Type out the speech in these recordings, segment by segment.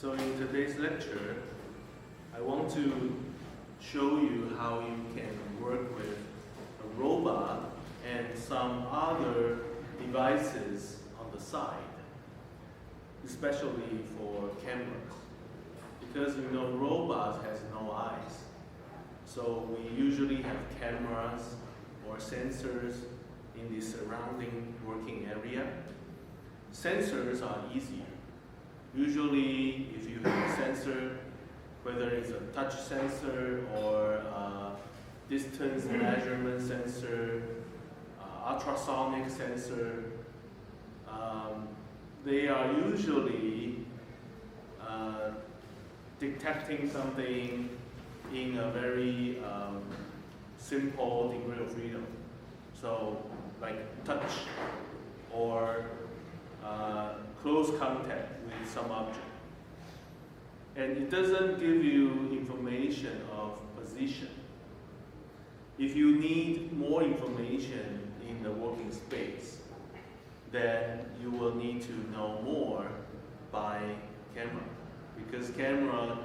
So in today's lecture, I want to show you how you can work with a robot and some other devices on the side, especially for cameras. Because you know, robots has no eyes. So we usually have cameras or sensors in the surrounding working area. Sensors are easier. Usually, if you have a sensor, whether it's a touch sensor or a distance measurement sensor, ultrasonic sensor, they are usually detecting something in a very simple degree of freedom. So, like touch or close contact with some object. And it doesn't give you information of position. If you need more information in the working space, then you will need to know more by camera. Because camera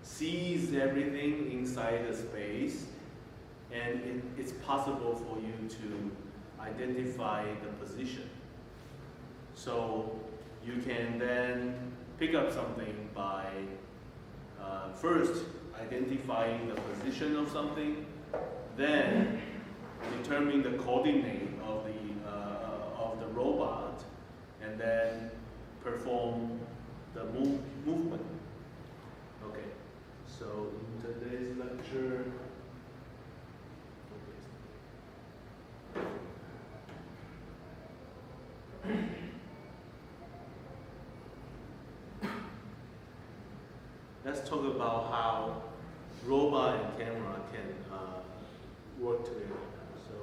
sees everything inside the space, and it's possible for you to identify the position. So you can then pick up something by first identifying the position of something, then determine the coordinate of the robot, and then perform the movement. Okay, so in today's lecture, let's talk about how robot and camera can work together. So,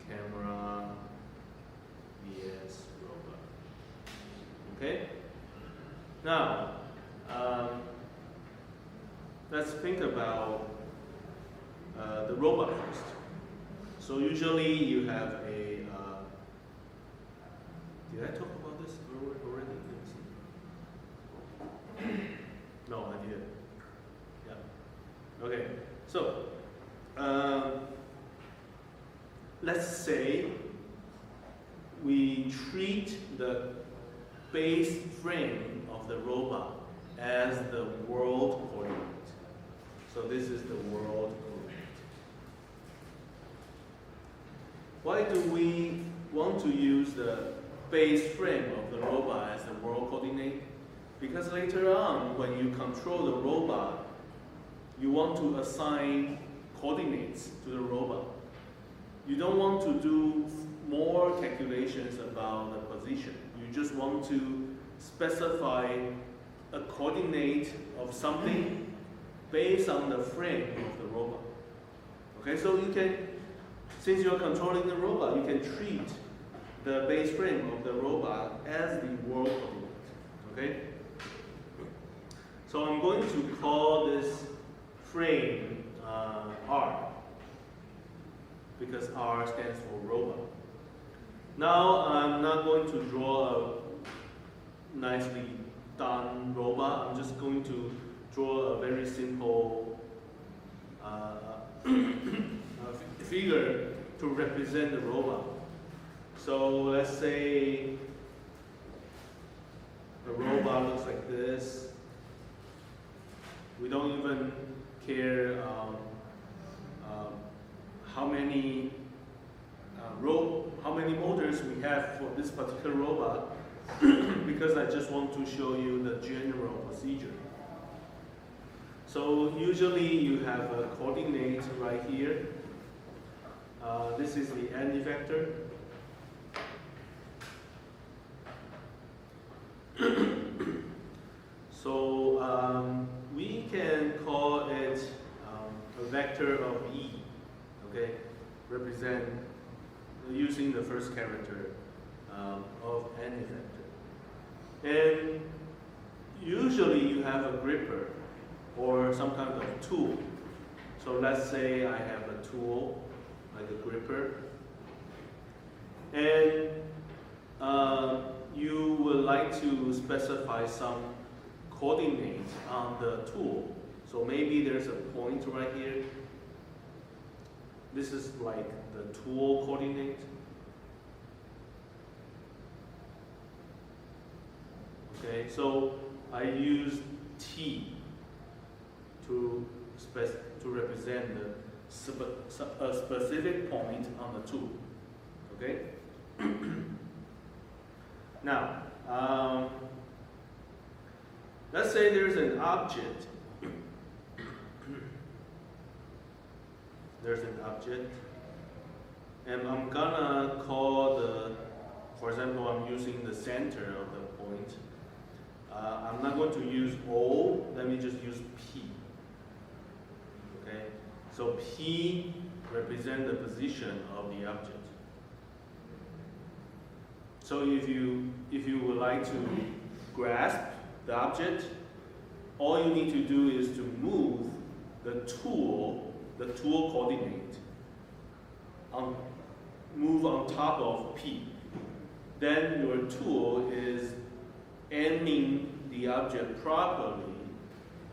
camera vs robot. Okay? Now, let's think about the robot first. So usually you have a, did I talk about this already? No, I didn't. Yeah. Okay. So, let's say we treat the base frame of the robot as the world coordinate. So this is the world coordinate. Why do we want to use the base frame of the robot as the world coordinate? Because later on, when you control the robot, you want to assign coordinates to the robot. You don't want to do more calculations about the position. You just want to specify a coordinate of something based on the frame of the robot. Okay, so you can, since you're controlling the robot, you can treat the base frame of the robot as the world coordinate. Okay? So I'm going to call this frame R, because R stands for robot. Now I'm not going to draw a nicely done robot. I'm just going to draw a very simple figure to represent the robot. So let's say the robot looks like this. We don't even care how many motors we have for this particular robot, because I just want to show you the general procedure. So usually you have a coordinate right here. This is the end effector. So we can call it a vector of E, okay, represent using the first character of n effector. And usually you have a gripper or some kind of tool. So let's say I have a tool like a gripper, and you would like to specify some coordinate on the tool. So maybe there's a point right here. This is like the tool coordinate. Okay, so I use T to represent a specific point on the tool. Okay. Now, let's say there's an object. There's an object, and I'm gonna call for example, I'm using the center of the point. I'm not going to use O, let me just use P. Okay, so P represents the position of the object. So if you would like to grasp the object, all you need to do is to move the tool coordinate, move on top of P. Then your tool is aiming the object properly.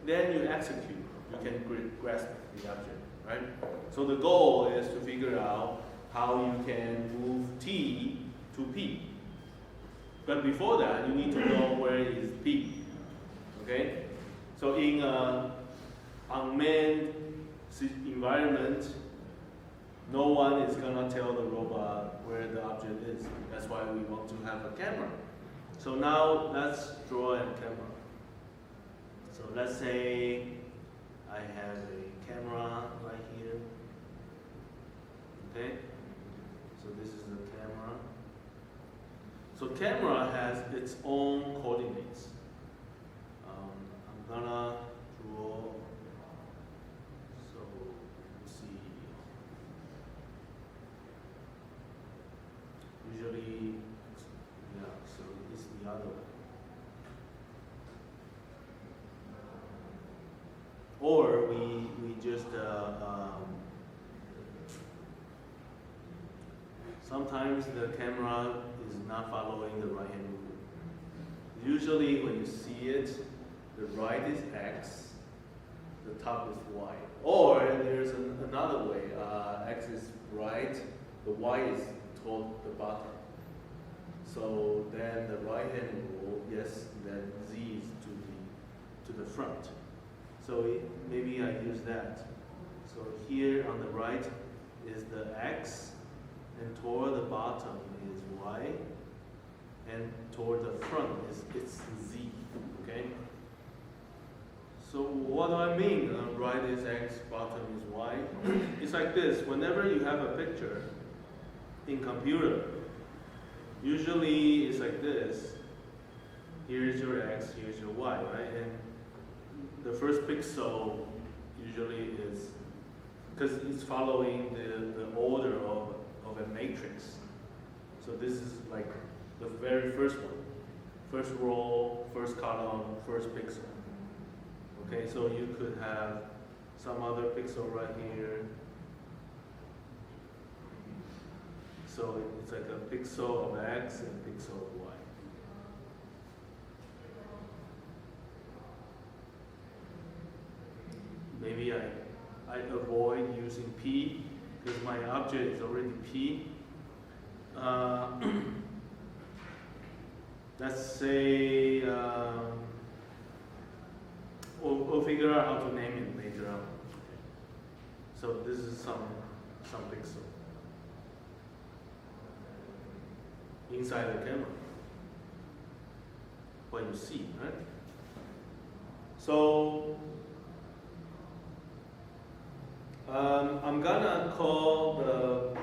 Then you execute. You can grasp the object, right? So the goal is to figure out how you can move T to P. But before that, you need to know where is P. Okay? So in an unmanned environment, no one is gonna tell the robot where the object is. That's why we want to have a camera. So now let's draw a camera. So let's say I have a camera right here. Okay? So this is the camera. So camera has its own coordinates. I'm gonna draw. So let's see. Usually, yeah. So it's the other way. Or we just sometimes the camera is not following the right hand rule. Usually when you see it, the right is X, the top is Y. Or there's another way, X is right, the Y is toward the bottom. So then the right hand rule, yes, then Z is to the front. So maybe I use that. So here on the right is the X, and toward the bottom is Y, and toward the front it's Z. Okay. So what do I mean? Right is X, bottom is Y. It's like this. Whenever you have a picture in computer, usually it's like this. Here's your X, here's your Y, right? And the first pixel usually is, because it's following the order of a matrix. So this is like the very first one. First row, first column, first pixel. Okay, so you could have some other pixel right here. So it's like a pixel of X and a pixel of Y. Maybe I avoid using P because my object is already P. Let's say we'll figure out how to name it later on. So this is some pixel inside the camera. What you see, right? So I'm gonna call the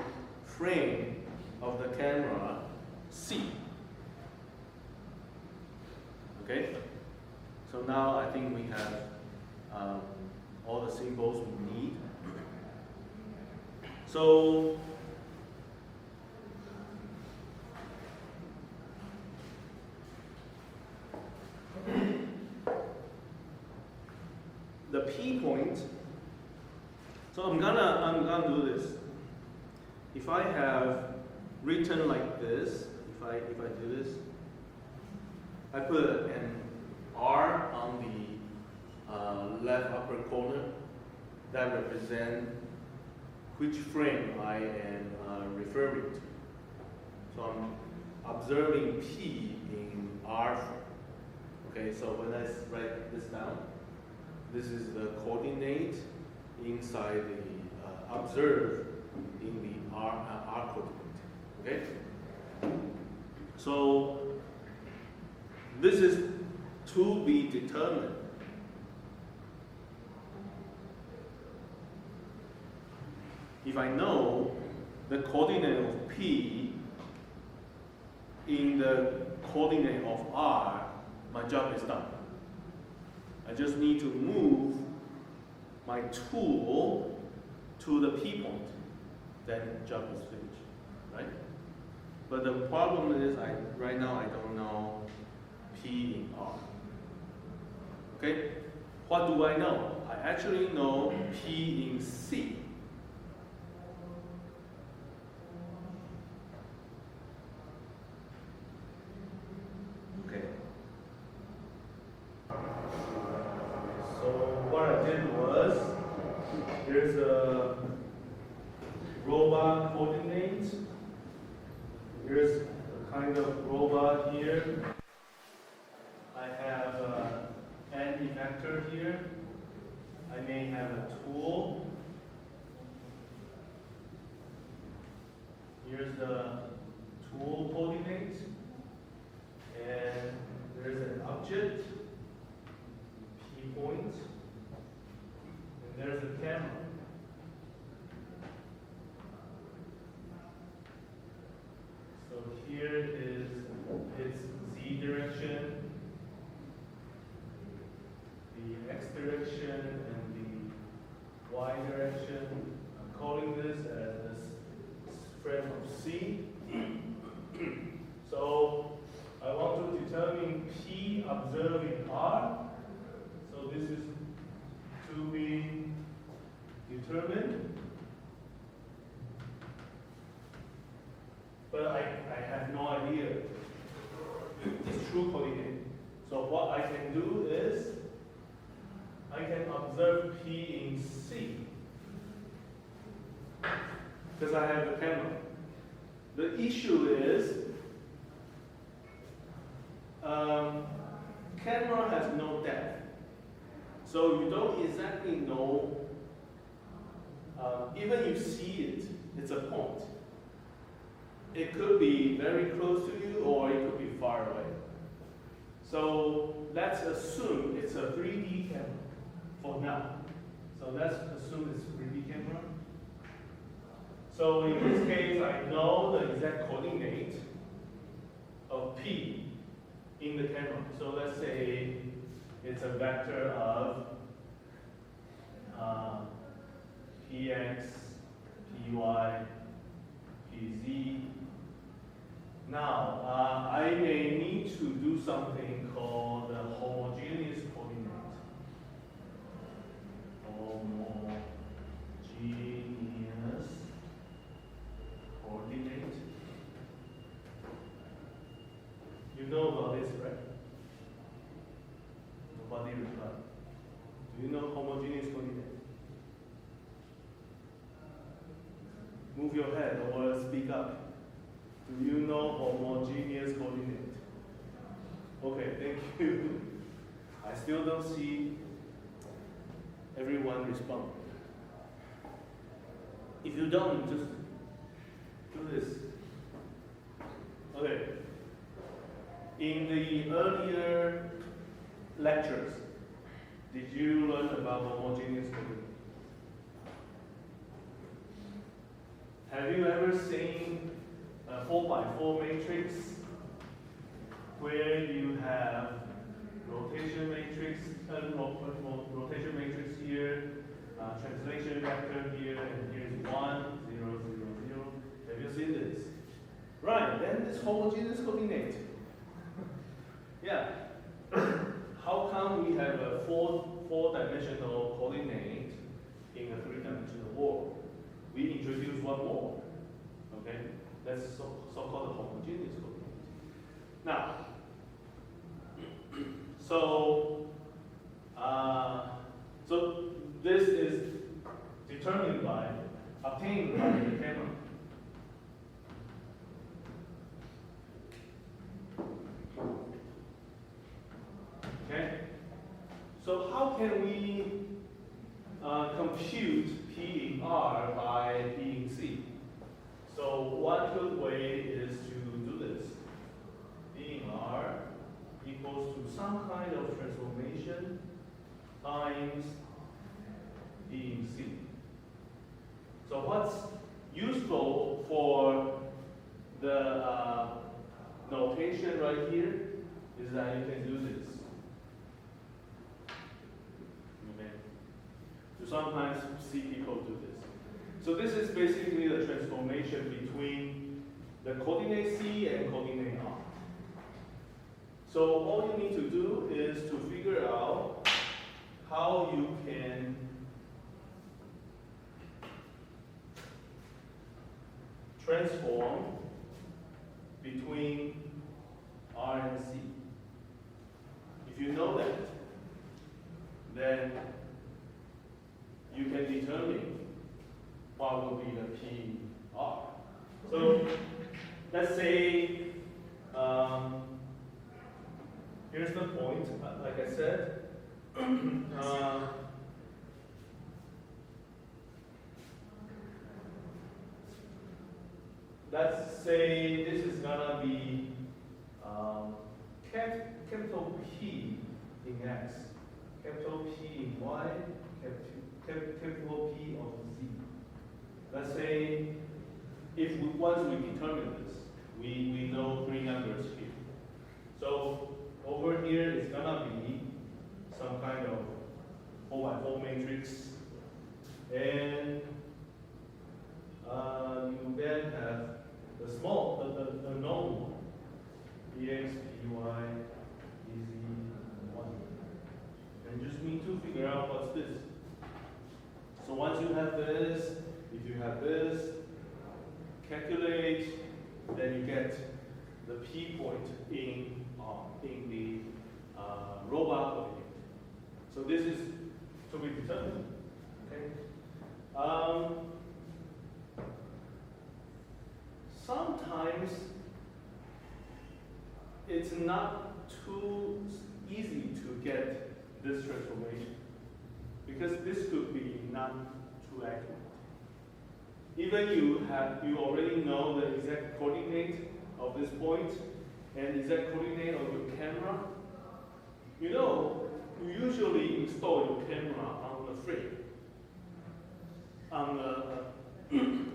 frame of the camera C. Okay? So now I think we have all the symbols we need. So the P point. So I'm gonna do this. If I have written like this, if I do this, I put an R on that represent which frame I am referring to. So I'm observing P in R frame. Okay, so when I write this down, this is the coordinate inside the observed in the R coordinate. Okay? So this is to be determined. If I know the coordinate of P in the coordinate of R, my job is done. I just need to move my tool to the P point. Then job is finished, right? But the problem is right now I don't know P in R. Okay? What do I know? I actually know P in C. Okay. So what I did was, here's a robot coordinate. Here's a kind of robot here. I have an effector here. I may have a tool. Here's the tool coordinate. And there's an object, P point. And there's a camera. So here is its Z direction, the X direction, and the Y direction. I'm calling this as this frame of C. So I want to determine P observed in R. So this is to be determined. But I have no idea its true coordinate. So what I can do is I can observe P in C because I have the camera. The issue is camera has no depth, so you don't exactly know. Even you see it, it's a point. It could be very close to you or it could be far away. So let's assume it's a 3D camera for now. So let's assume it's a 3D camera. So in this case, I know the exact coordinate of P in the camera. So let's say it's a vector of Px, Py, Pz. Now, I may need to do something called the homogeneous coordinate. Homogeneous coordinate. You know about this, right? Nobody replied. Do you know homogeneous coordinate? Move your head or speak up. Do you know homogeneous coordinate? Okay, thank you. I still don't see everyone respond. If you don't, just do this. Okay. In the earlier lectures, did you learn about homogeneous coordinate? Have you ever seen a 4x4 matrix where you have rotation matrix here, translation vector here, and here's 1, 0, 0, 0. Have you seen this? Right, then it's homogeneous coordinate. Yeah. How come we have a four-dimensional coordinate in a three-dimensional world? We introduce one more. Okay? That's so-called homogeneous coordinate. Now, so this is obtained by the camera. Okay? So how can we compute P in R by P in C? So one good way is to do this. P in R equals to some kind of transformation times P in C. So what's useful for the notation right here is that you can do this. Okay. So sometimes see people do this. So this is basically the transformation between the coordinate C and coordinate R. So all you need to do is to figure out how you can transform between R and C. If you know that, then you can determine what will be the PR. So let's say, here's the point, like I said. Let's say this is gonna be capital P in X, capital P in Y, capital P of Z. Let's say if once we determine this, we know three numbers here. So over here it's gonna be some kind of 4x4 matrix, and you then have the known one, Px, Py, Pz, and 1. And you just need to figure out what's this. So once you have this, if you have this, calculate, then you get the P point in the robot coordinate. So this is to be determined. Okay. Sometimes it's not too easy to get this transformation because this could be not too accurate. Even you already know the exact coordinate of this point and exact coordinate of your camera. You know, you usually install your camera on the frame, on the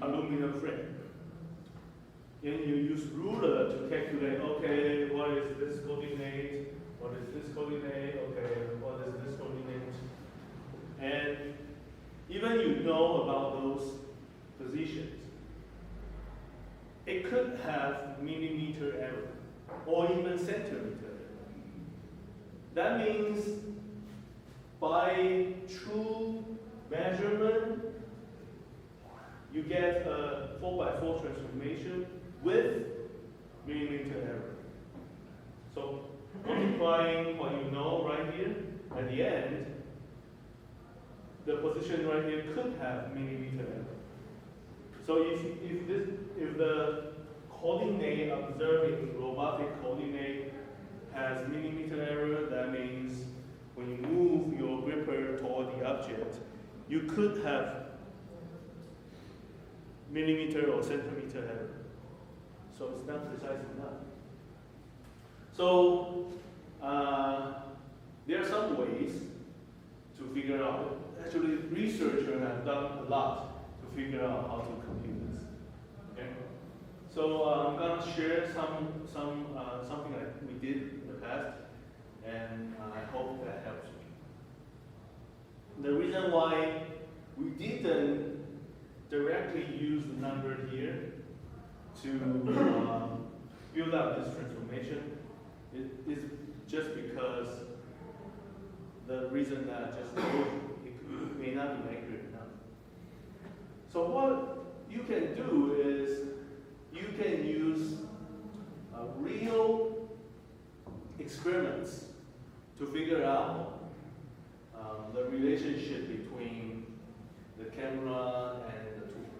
aluminum frame. And you use ruler to calculate, okay, what is this coordinate, what is this coordinate, okay, what is this coordinate. And even you know about those positions, it could have millimeter error or even centimeter error. That means by true measurement, you get a 4x4 transformation with millimeter error. So multiplying what you know right here, at the end, the position right here could have millimeter error. So if the coordinate observed in robotic coordinate has millimeter error, that means when you move your gripper toward the object, you could have millimeter or centimeter error. So it's not precise enough. So there are some ways to figure out. Actually, researchers have done a lot to figure out how to compute this. Okay. So I'm gonna share something that we did in the past, and I hope that helps you. The reason why we didn't directly use the number here to build up this transformation is just because the reason that I just told you, it may not be accurate enough. So what you can do is you can use real experiments to figure out the relationship between the camera, and the tool.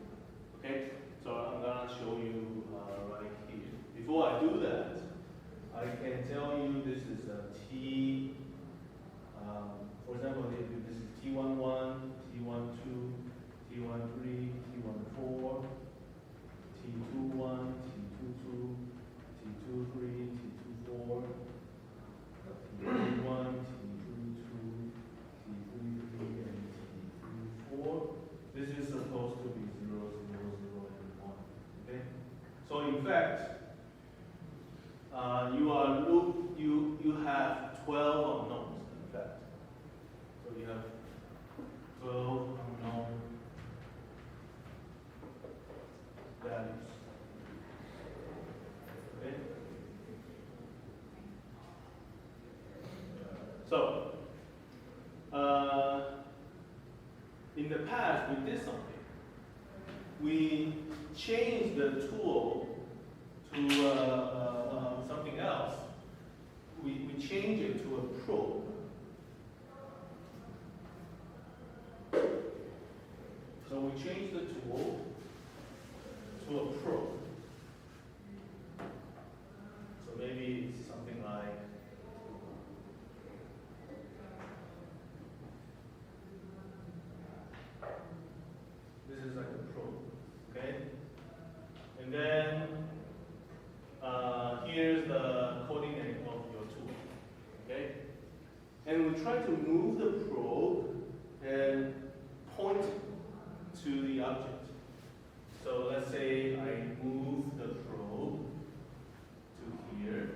Okay? So I'm gonna show you right here. Before I do that, I can tell you this is a T. For example, this is T11, T12, T13, T14, T21, T22, T23, T24, T31, T32, T33, and T34. This is supposed to be 0, 0, 0, and 1. Okay? So in fact, you have 12 unknowns, in fact. So you have 12 unknown values. Okay? So, in the past, we did something. We changed the tool to something else. We changed it to a probe. So we changed the tool to a probe. So maybe it's something like this is like a probe, okay? And then here's the coordinate of your tool, okay? And we try to move the probe and point to the object. So let's say I move the probe to here.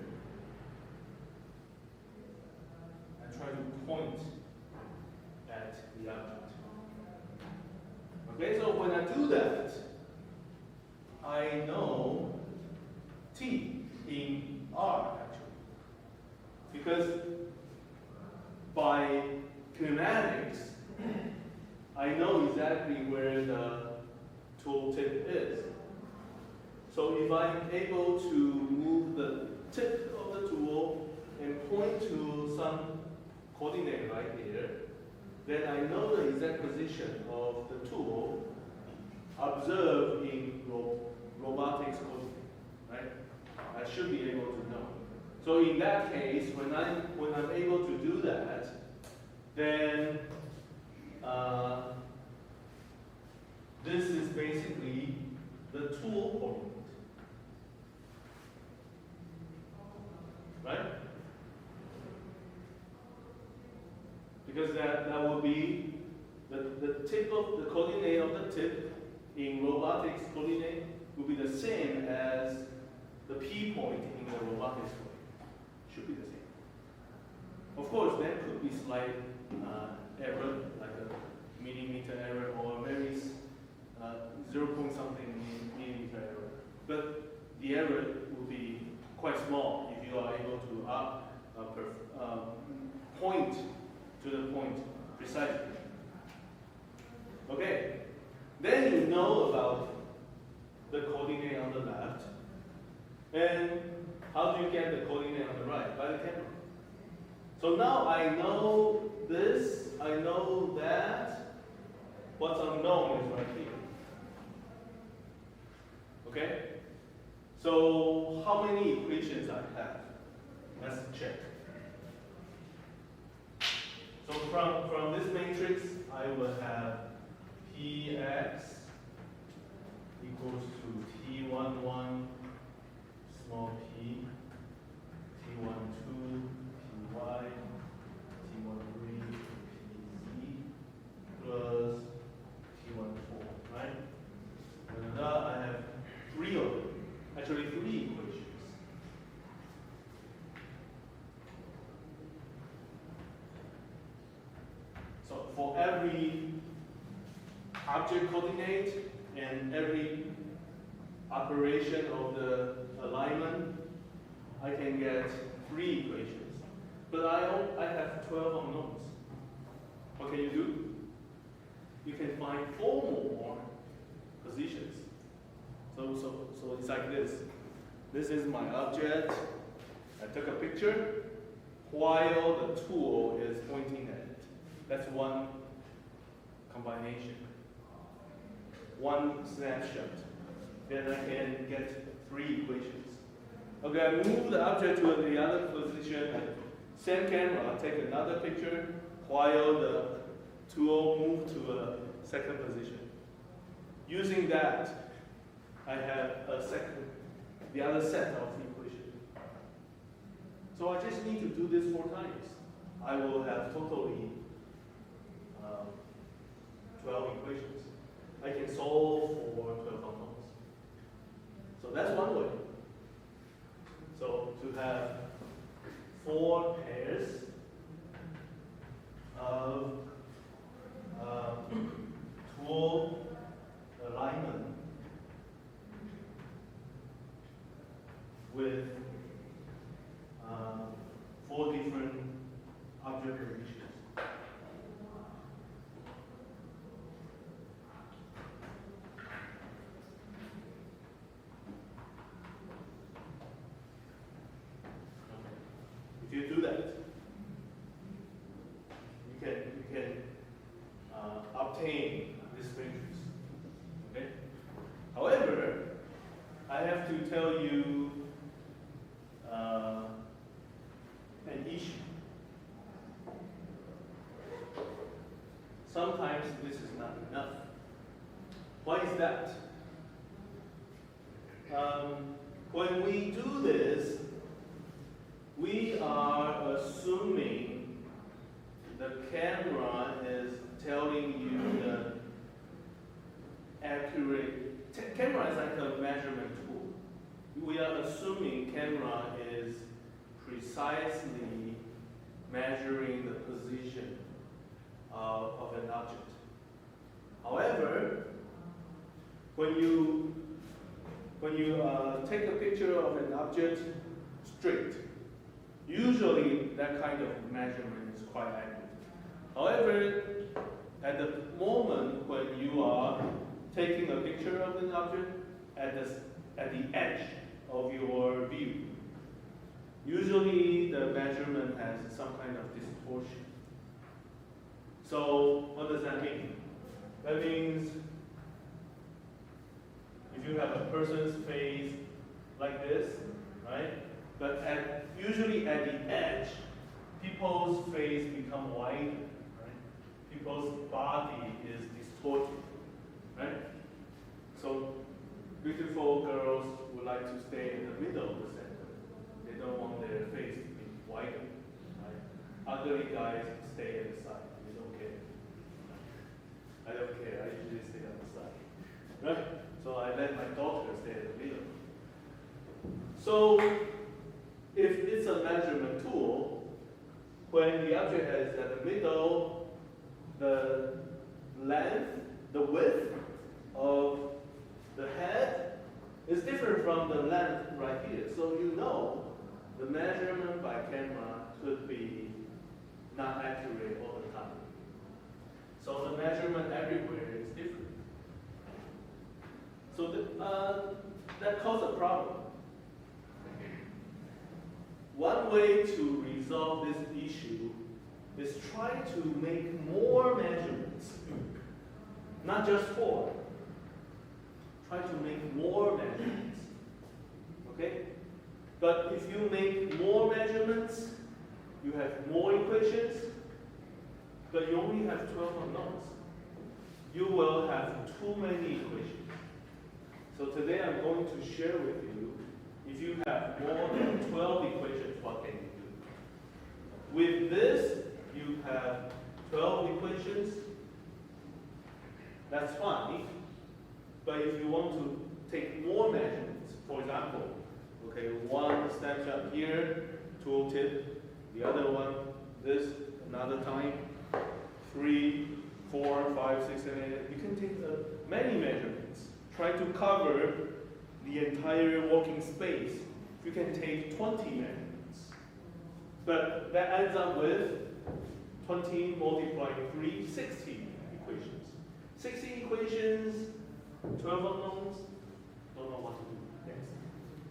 I try to point at the object. Okay, so when I do that, I know T in R actually. Because by kinematics, I know exactly where the tool tip is. So if I'm able to move the tip of the tool and point to some coordinate right here, then I know the exact position of the tool observed in robotics coordinate, right? I should be able to know. So in that case, when I'm able to do that, then this is basically the tool coordinate, right? Because that will be the tip of the coordinate of the tip in robotics coordinate will be the same as the P point in the robotics coordinate. Should be the same. Of course, there could be slight error, like a millimeter error or very 0 point something millimeter error. But the error will be quite small if you are able to point to the point precisely. Okay, then you know about the coordinate on the left. And how do you get the coordinate on the right? By the camera. So now I know this, I know that. What's unknown is right here. Okay? So how many equations I have? Let's check. So from this matrix, I will have Px equals to T11 small p, T12 Py, T13 Pz plus T14, right? And now I have three of them, actually three equations. So for every object coordinate and every operation of the alignment, I can get three equations. But I have 12 unknowns. What can you do? You can find 4 more positions. So it's like this. This is my object. I took a picture while the tool is pointing at it. That's one combination. one snapshot. Then I can get 3 equations. Okay, I move the object to the other position. Same camera, take another picture while the tool moves to a second position. Using that, I have the other set of equations. So I just need to do this 4 times. I will have totally 12 equations. I can solve for 12 unknowns. So that's one way. So to have 4 pairs of tool alignment with 4 different object positions. If you do that, you can obtain this matrix. Okay. However, I have to tell you an issue. Sometimes this is not enough. Why is that? When we do this, we are assuming the camera is telling you the accurate. Camera is like a measurement tool. We are assuming camera is precisely measuring the position of an object. However, when you take a picture of an object straight, usually that kind of measurement is quite accurate. However, at the moment when you are taking a picture of an object at the edge of your view, usually the measurement has some kind of distortion. So what does that mean? That means if you have a person's face like this, right? But usually at the edge, people's face become wider, right? People's body is distorted, right? So beautiful girls would like to stay in the middle of the center. They don't want their face to be wider, right? Ugly guys stay at the side. They don't care. I don't care. I usually stay on the side, right? So I let my daughter stay in the middle. So if it's a measurement tool, when the object is at the middle, the length, the width of the head is different from the length right here. So you know the measurement by camera could be not accurate all the time. So the measurement everywhere is different. So that causes a problem. One way to resolve this issue is try to make more measurements, not just 4. Try to make more measurements, okay? But if you make more measurements, you have more equations, but you only have 12 unknowns. You will have too many equations. So today I'm going to share with you, if you have more than 12 equations, what can you do? With this, you have 12 equations. That's fine. But if you want to take more measurements, for example, okay, one snapshot here, tooltip, the other one, this, another time, 3, 4, 5, 6, 7, 8. You can take many measurements. Try to cover the entire working space. You can take 20 measurements. But that ends up with 20 multiplied 3, 60 equations. 60 equations, 12 unknowns, don't know what to do next.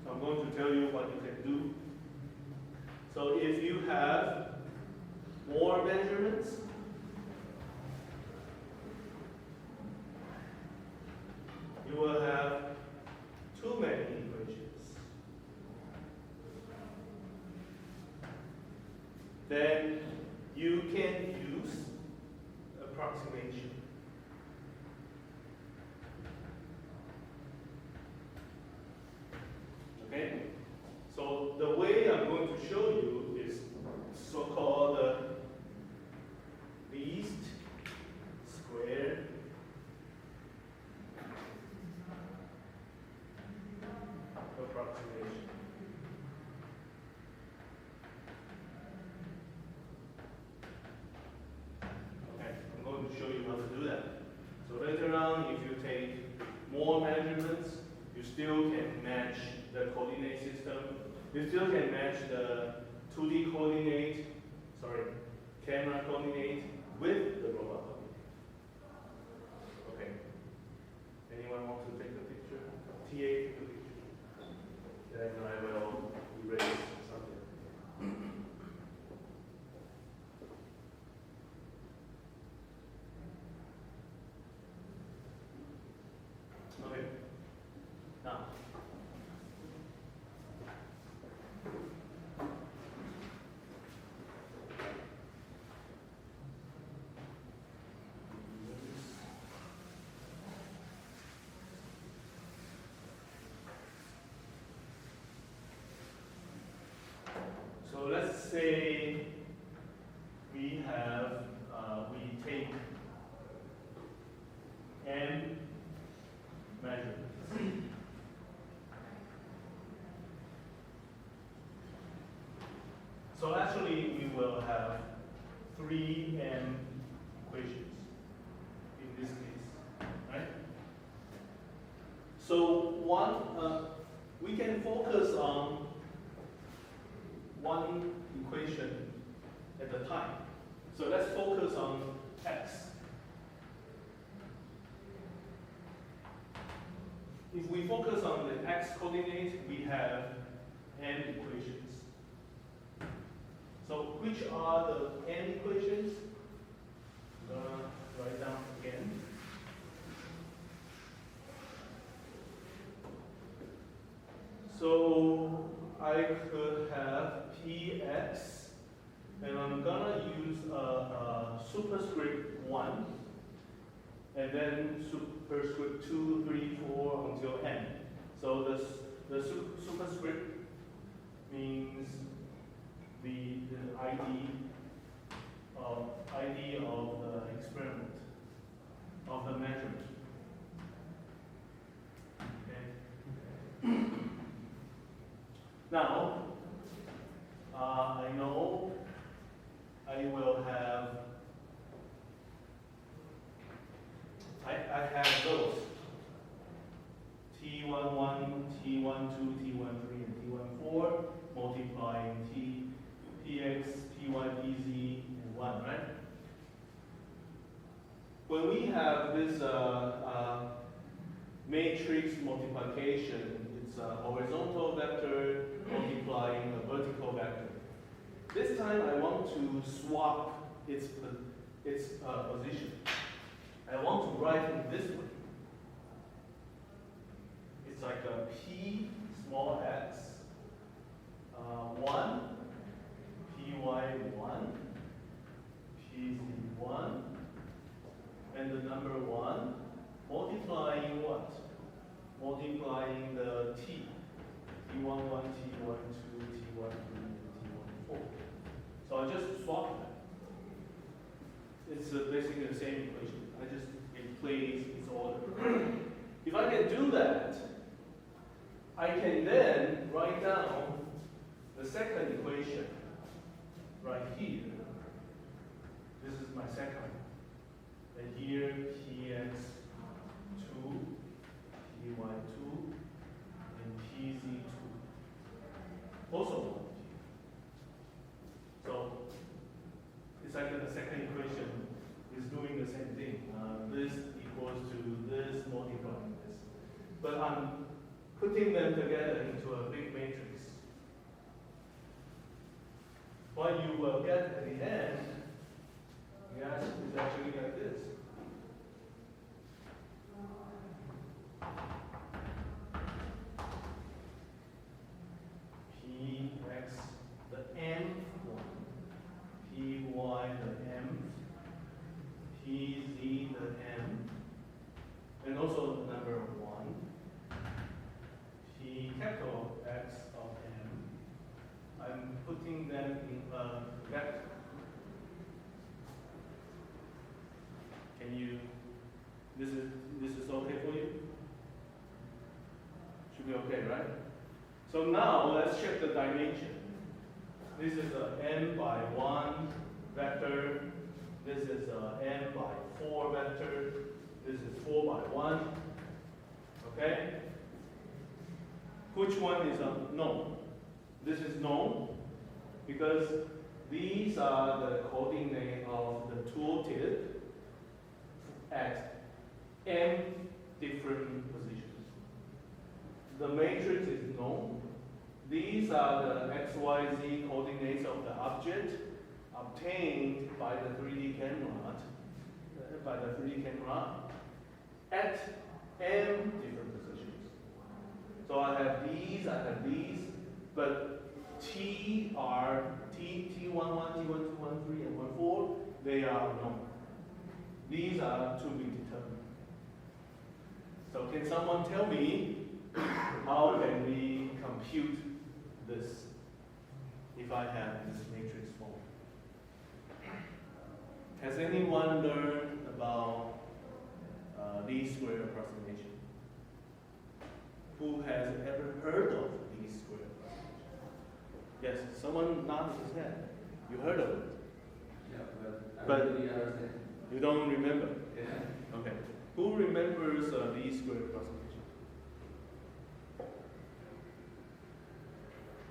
So I'm going to tell you what you can do. So if you have more measurements, you can use approximation. Okay? So the way I'm going to show you is so-called least square approximation. Okay, I'm going to show you how to do that. So later on, if you take more measurements, you still can match the coordinate system. You still can match the 2D coordinate, camera coordinate with the robot coordinate. Okay. Anyone want to take a picture? TA, take a picture. Then I will erase something. Okay. Now. So let's say we have, we take n measurements. So actually we will have 3 n equations in this case, right? So we can focus on one equation at a time. So let's focus on x. If we focus on the x coordinate, we have n equations. So which are the n equations? I'm gonna write down again. So I could have px, and I'm gonna use a superscript 1, and then superscript 2, 3, 4 until n. So the superscript means the ID of the experiment, of the measurement. Okay. Now, I know I will have, I have those T11, T12, T13, and T14 multiplying Px, Py, Pz, and 1, right? When we have this matrix multiplication, it's a horizontal vector multiplying a vertical vector. This time I want to swap its position. I want to write it this way. It's like a P small x 1, Py 1, Pz 1, and the number 1 multiplying what? Multiplying the T. T11, T12, T13, and T14. So I just swap them. It's basically the same equation. I just replace its order. If I can do that, I can then write down the second equation right here. This is my second. And here, Px 2, Py 2, and Pz 2. Also 1. So it's like the second equation is doing the same thing. This equals to this multiplying this. But I'm putting them together into a big matrix. What you will get at the end, yes, is actually like this. Px, the nth one, Py This is okay for you? Should be okay, right? So now let's check the dimension. This is a n by 1 vector. This is a n by 4 vector. This is 4 by 1. Okay? Which one is known? This is known because these are the coordinates of the tooltip at m different positions. The matrix is known. These are the XYZ coordinates of the object obtained by the 3D camera, at m different positions. So I have these, but T1, T11, T12, T13, and T14, they are known. These are to be determined. So can someone tell me how can we compute this if I have this matrix form? Has anyone learned about least square approximation? Who has ever heard of least square approximation? Yes, someone nodded his head. You heard of it? Yeah, but I really understand. You don't remember? Yeah. Okay. Who remembers least square approximation?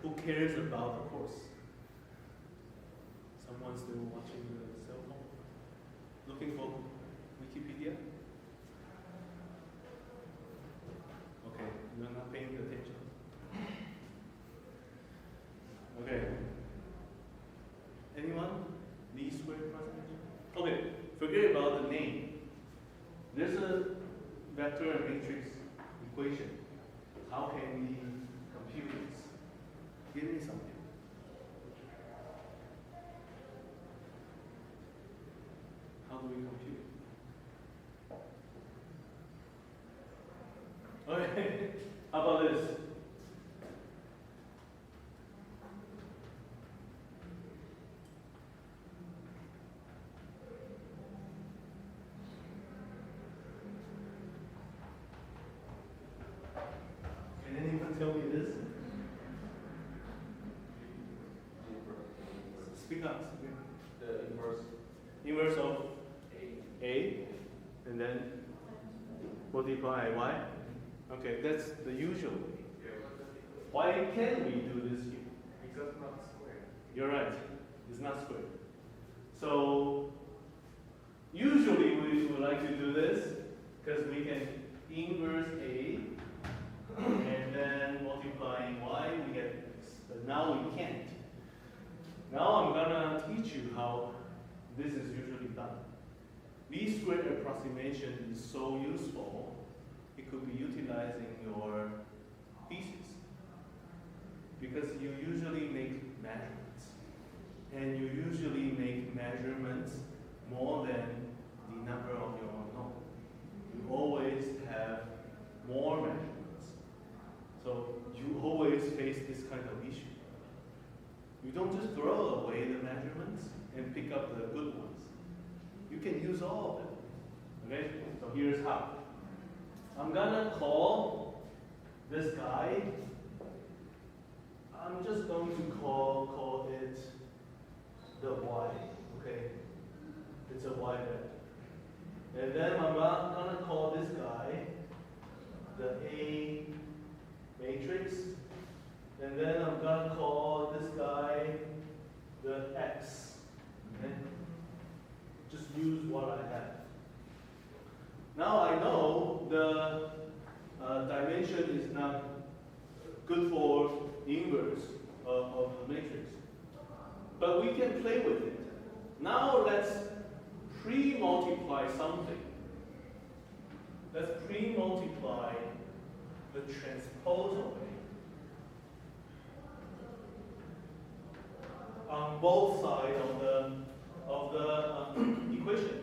Who cares about the course? Someone still watching the cell phone? Looking for Wikipedia? Okay, you're not paying attention. Okay. Anyone? Least square approximation? Okay, forget about the name. There's a vector and matrix equation. How can we compute this? Give me something. How do we compute? Okay, how about this? Can anyone tell me this? Speak up. Speak up. The inverse. Inverse of A. A, and then multiply y. Okay, that's the usual way. Why can't we do this here? Because not square. You're right, it's not square. So usually we would like to do this because we can inverse A and then multiplying y, we get x. But now we can't. Now I'm gonna teach you how this is usually done. Least square approximation is so useful, it could be utilized in your thesis. Because you usually make measurements. And you usually make measurements more than the number of your unknown. You always have more measurements. So you always face this kind of issue. You don't just throw away the measurements and pick up the good ones. You can use all of them. Okay? So here's how. I'm gonna call this guy. I'm just going to call it the y. Okay? It's a y vector. And then I'm gonna call this guy the A matrix. And then I'm gonna call this guy the X. Okay? Just use what I have. Now I know the dimension is not good for inverse of the matrix. But we can play with it. Now let's pre-multiply something. Let's pre-multiply the transpose of A on both sides of the equation.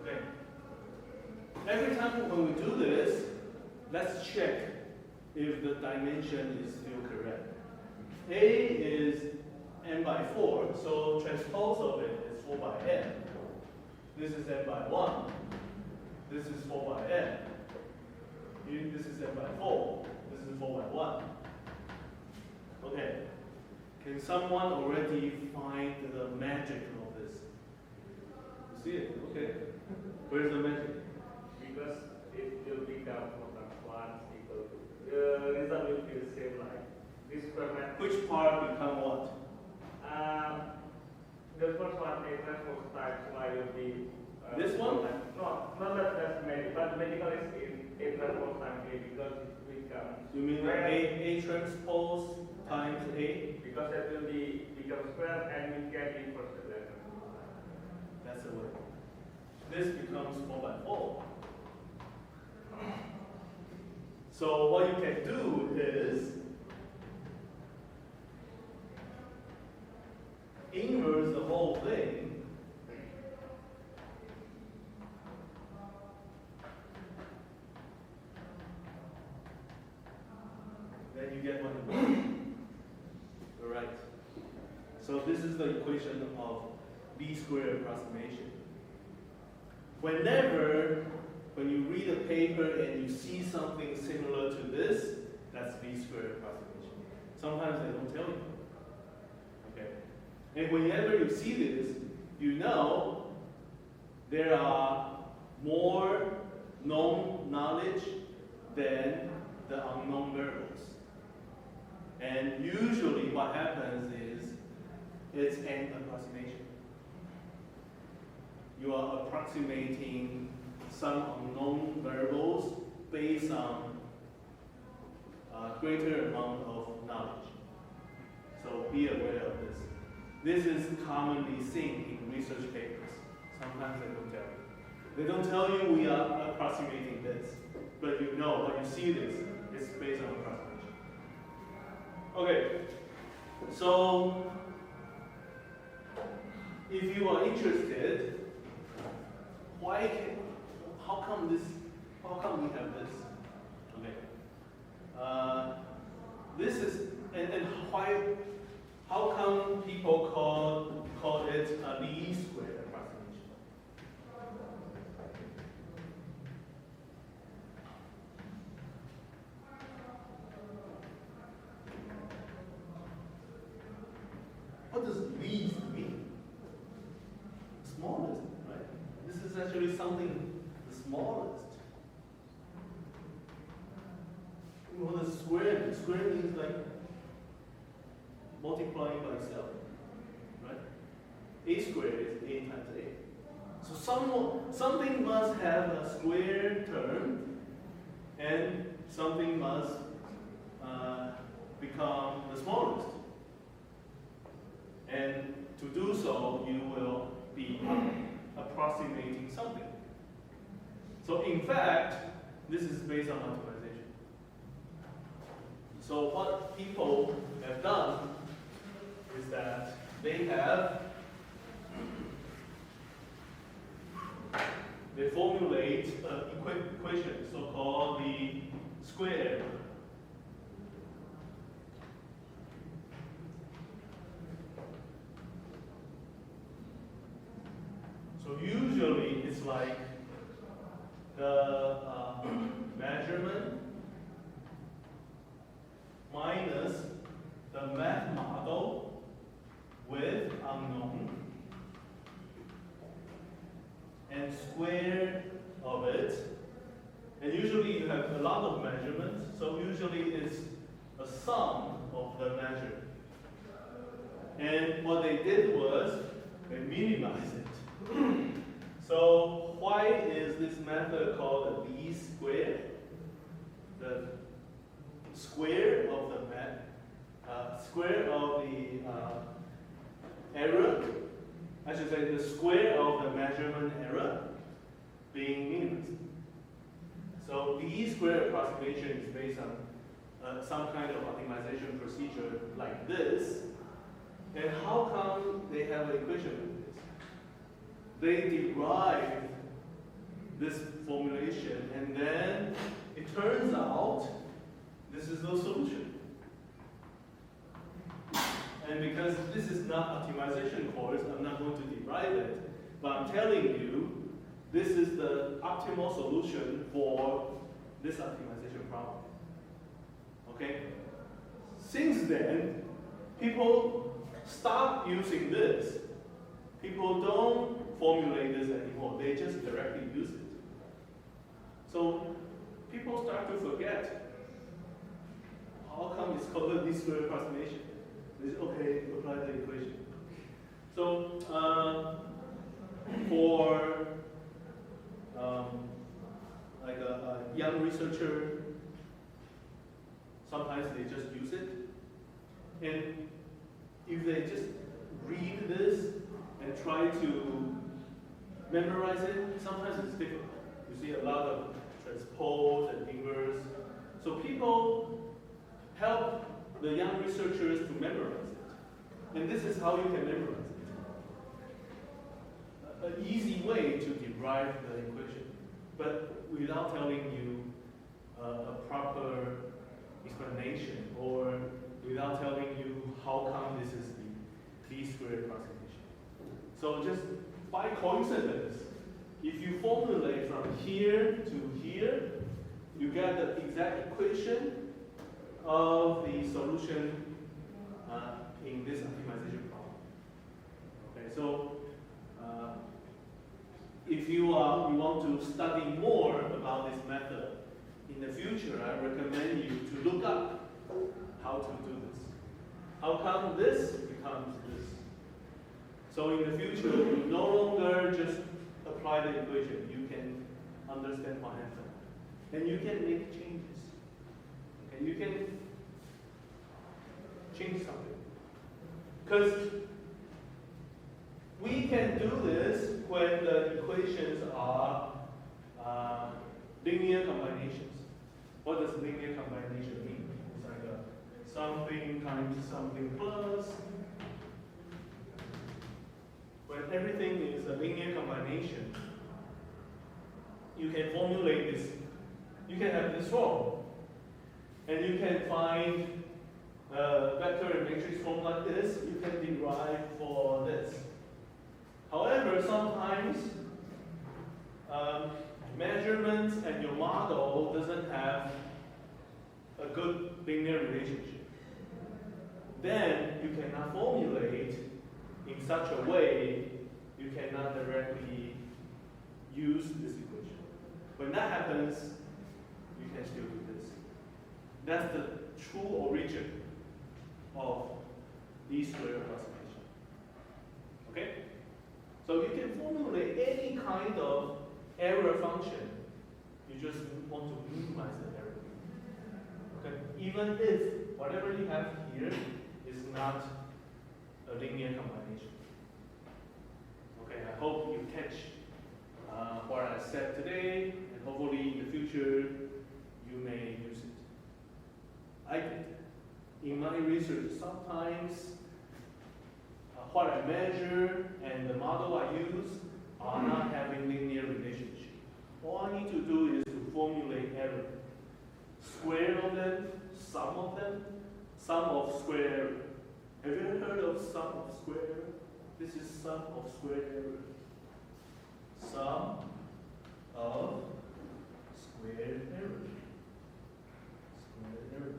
Okay. Every time when we do this, let's check if the dimension is still correct. A is n by 4, so transpose of it is 4 by n. This is n by 1. This is 4 by n. This is n by 4. This is 4 by 1. Okay. Can someone already find the magic of this? You see it? Okay. Where's the magic? Because it will become from the class equal to result will be the same like this square matrix. Which part become what? The first one a transpose times y will be this one? No, not that's magic, but magical is in a transpose times a because it becomes. You mean a transpose times a? Because that will become square and we get inverse the letter. That's the way. This becomes 4 by 4. So what you can do is inverse the whole thing. Then you get what you want. Alright. So this is the equation of B squared approximation. When you read a paper and you see something similar to this, that's B squared approximation. Sometimes they don't tell you. Okay. And whenever you see this, you know there are more known knowledge than the unknown variables. And usually what happens is it's an approximation. You are approximating some unknown variables based on a greater amount of knowledge. So be aware of this. This is commonly seen in research papers. Sometimes they don't tell you. They don't tell you we are approximating this, but you know when you see this, it's based on approximation. Okay, so if you are interested, how come we have this? Okay. This is, and how come people call it a least square approximation? What does least mean? Smallest, right? This is actually something the smallest. Well, the square means like multiplying by itself, right? A squared is a times a. So something must have a square term, and something must become the smallest. And to do so, you will be approximating something. So in fact, this is based on optimization. So what people have done is that they formulate an equation, so-called the square. So usually it's like the measurement minus the math model with unknown and square of it. And usually you have a lot of measurements, so usually it's a sum of the measure. And what they did was they minimized it. So why is this method called the least square? The square of the error, I should say the square of the measurement error being minimized. So least square approximation is based on some kind of optimization procedure like this. And how come they have an equation like this? They derive this formulation, and then it turns out this is the solution. And because this is is not optimization course, I'm not going to derive it, but I'm telling you, this is the optimal solution for this optimization problem. Okay? Since then, people stop using this. People don't formulate this anymore. They just directly use it. So people start to forget. How come it's called a least square approximation? It's okay, apply the equation. So for like a young researcher, sometimes they just use it. And if they just read this and try to memorize it, sometimes it's difficult. You see a lot of transpose and inverse. So people help the young researchers to memorize it. And this is how you can memorize it. An easy way to derive the equation, but without telling you a proper explanation, or without telling you how come this is the least square approximation. So just by coincidence, if you formulate from here to here, you get the exact equation of the solution in this optimization problem. Okay, so if you want to study more about this method in the future, I recommend you to look up how to do this. How come this becomes this? So in the future, you no longer just apply the equation. You can understand what happened. And you can make changes. Okay, you can change something. Because we can do this when the equations are linear combinations. What does linear combination mean? It's like something times something plus. When everything is a linear combination, you can formulate this. You can have this form. And you can find vector and matrix form like this. You can derive for this. However, sometimes measurements and your model doesn't have a good linear relationship. Then you cannot formulate in such a way you cannot directly use this equation. When that happens, you can still do this. That's the true origin of least square approximation. Okay? So you can formulate any kind of error function. You just want to minimize the error. Okay? Even if whatever you have here is not a linear combination. Okay, I hope you catch what I said today, and hopefully in the future you may use it. In my research, sometimes what I measure and the model I use are not having linear relationship. All I need to do is to formulate error. Square of them, sum of square error. Have you ever heard of sum of square error? This is sum of square error. Sum of square error. Square error.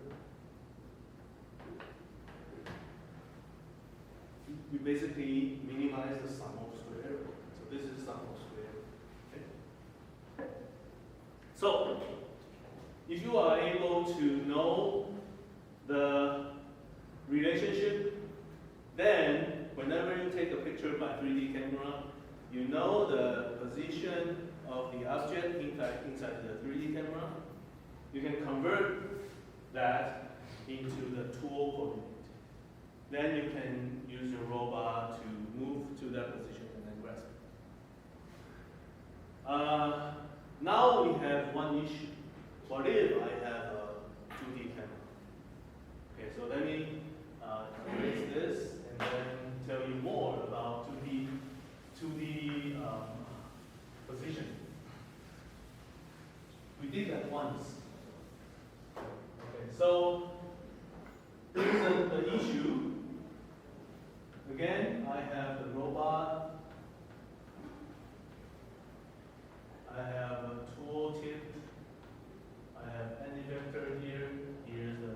You basically minimize the sum of square error. So this is sum of square error. Okay? So if you are able to know the relationship, then whenever you take a picture by 3D camera, you know the position of the object inside the 3D camera. You can convert that into the tool coordinate. Then you can use your robot to move to that position and then grasp it. Now we have one issue. What if I have a 2D camera? Okay, so let me erase this and then tell you more about 2D position. We did that once. Okay, so here's the issue. have the robot. I have a tooltip. I have any vector here. Here's the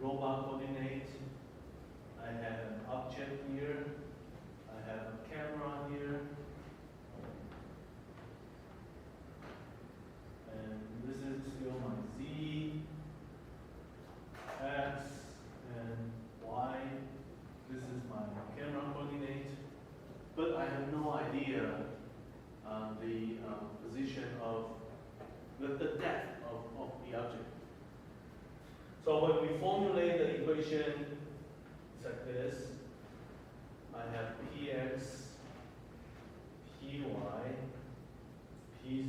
robot coordinate. I have an object here. I have a camera here. And this is still my Z, X, and Y. This is my camera coordinate. But I have no idea the position of the depth of the object. So when we formulate the equation, it's like this. I have Px, Py, Pz.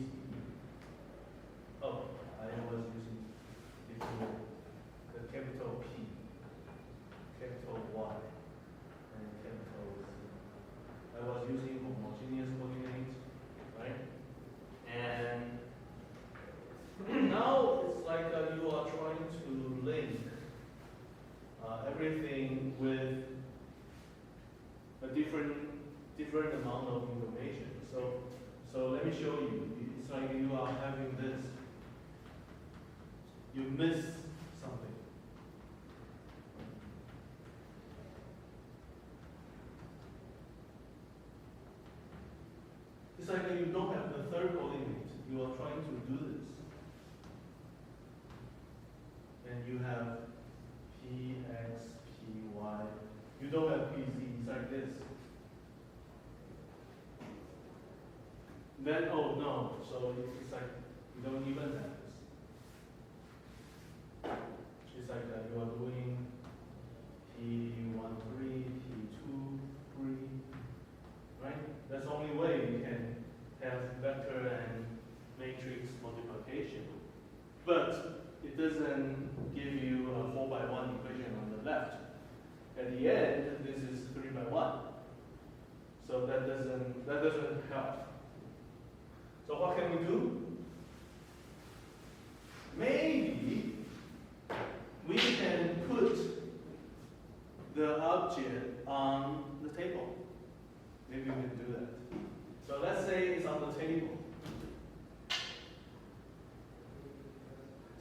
Oh, I was using before the capital P, capital Y, and capital Z. I was using homogeneous coordinates, right? And now it's like you are trying to link everything with a different amount of information. So let me show you. It's like you are having this. You miss something. It's like you don't have the third coordinate. You are trying to do this. And you have Px, Py. You don't have Pz. It's like this. Then, oh no. So it's like you don't even have this. It's like you are doing P13, P23, right? That's the only way you can have vector and matrix multiplication. But it doesn't give you a 4x1 equation on the left. At the end, this is 3x1. So that doesn't help. So what can we do? Maybe we can put the object on the table. Maybe we can do that. So let's say it's on the table.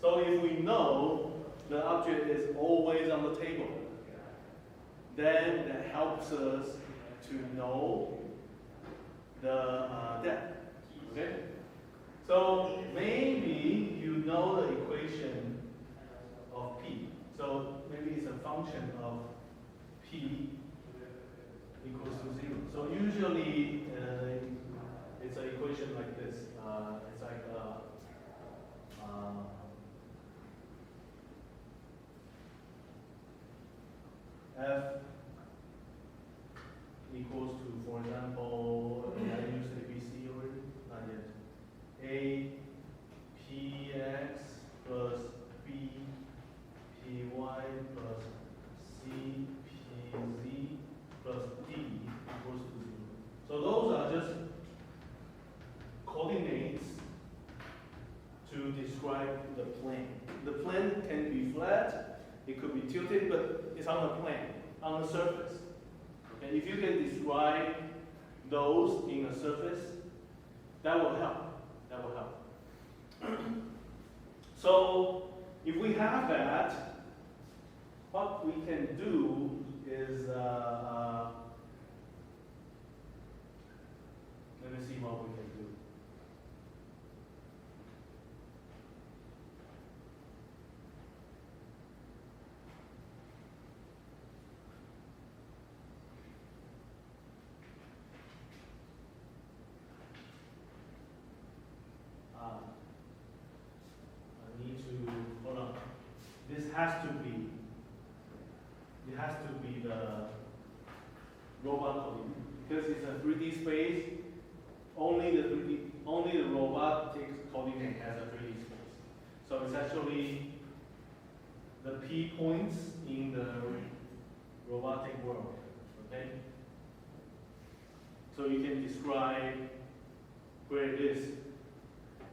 So if we know the object is always on the table, then that helps us to know the depth. Okay? So maybe you know the equation of P. So maybe it's a function of P equals to 0. So usually it's an equation like this. It's like F equals to, for example, I use ABC already? Not yet. A Px plus B Py plus C Pz plus D equals to 0. So those are just coordinates to describe the plane. The plane can be flat, it could be tilted, but it's on the plane, on the surface. Okay? If you can describe those in a surface, that will help. That will help. So if we have that, what we can do is let me see what we can do. I need to hold on. This has to be. It has to be the robot coordinate because it's a 3D space. Only the robotic coordinate has a 3D space. So it's actually the P points in the robotic world. Okay. So you can describe where it is.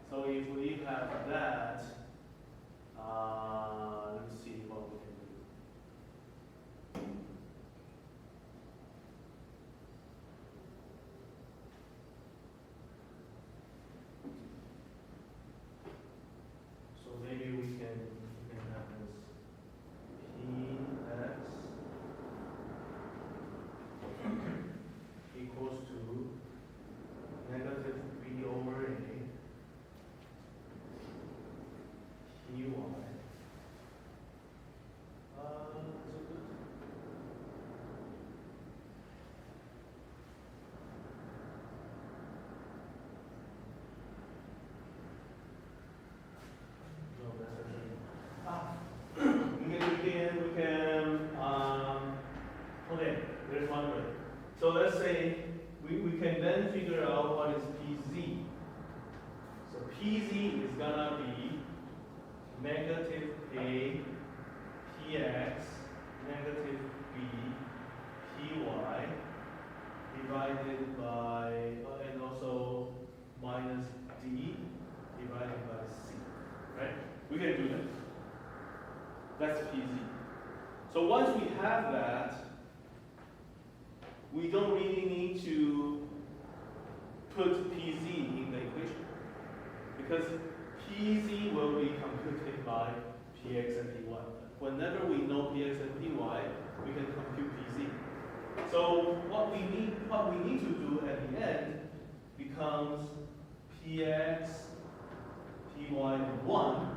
So if we have that, let's see what we can do. That's PZ. So once we have that, we don't really need to put PZ in the equation, because PZ will be computed by Px and Py. Whenever we know Px and Py, we can compute PZ. So what we need to do at the end becomes Px, Py, and 1,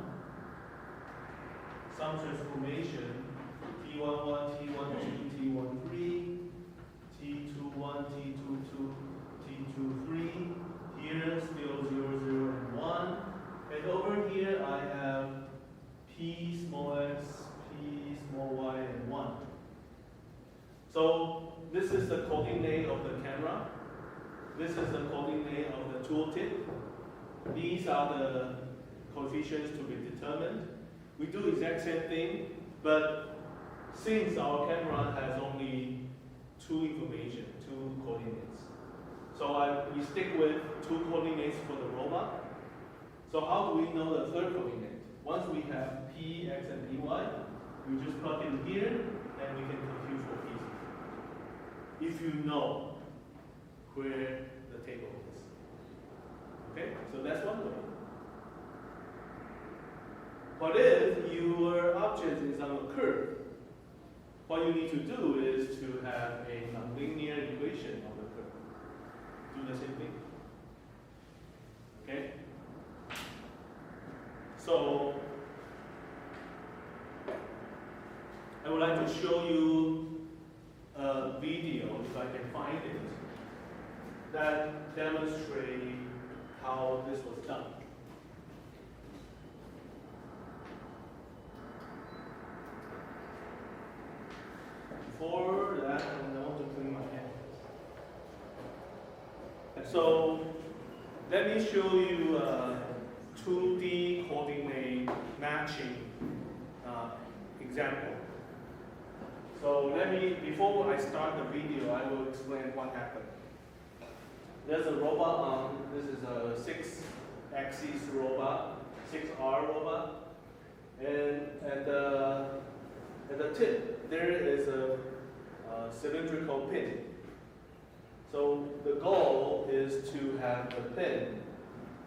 some transformation, T11, T12, T13, T21, T22, T23, here still 0, 0, and 1. And over here I have P small x, P small y, and 1. So this is the coordinate of the camera. This is the coordinate of the tooltip. These are the coefficients to be determined. We do exact same thing, but since our camera has only two coordinates. So we stick with 2 coordinates for the robot. So how do we know the third coordinate? Once we have P, X, and Py, we just plug in here, and we can compute for PZ. If you know where the table is. Okay, so that's one way. But if your object is on a curve, what you need to do is to have a nonlinear equation of the curve. Do the same thing. Okay? So, I would like to show you a video, if I can find it, that demonstrates how this was done. Before that, I want to clean my hands. So, let me show you a 2D coordinate matching example. So before I start the video, I will explain what happened. There's a robot on, this is a 6-axis robot, 6R robot, and at the tip, there is a cylindrical pin. So the goal is to have the pin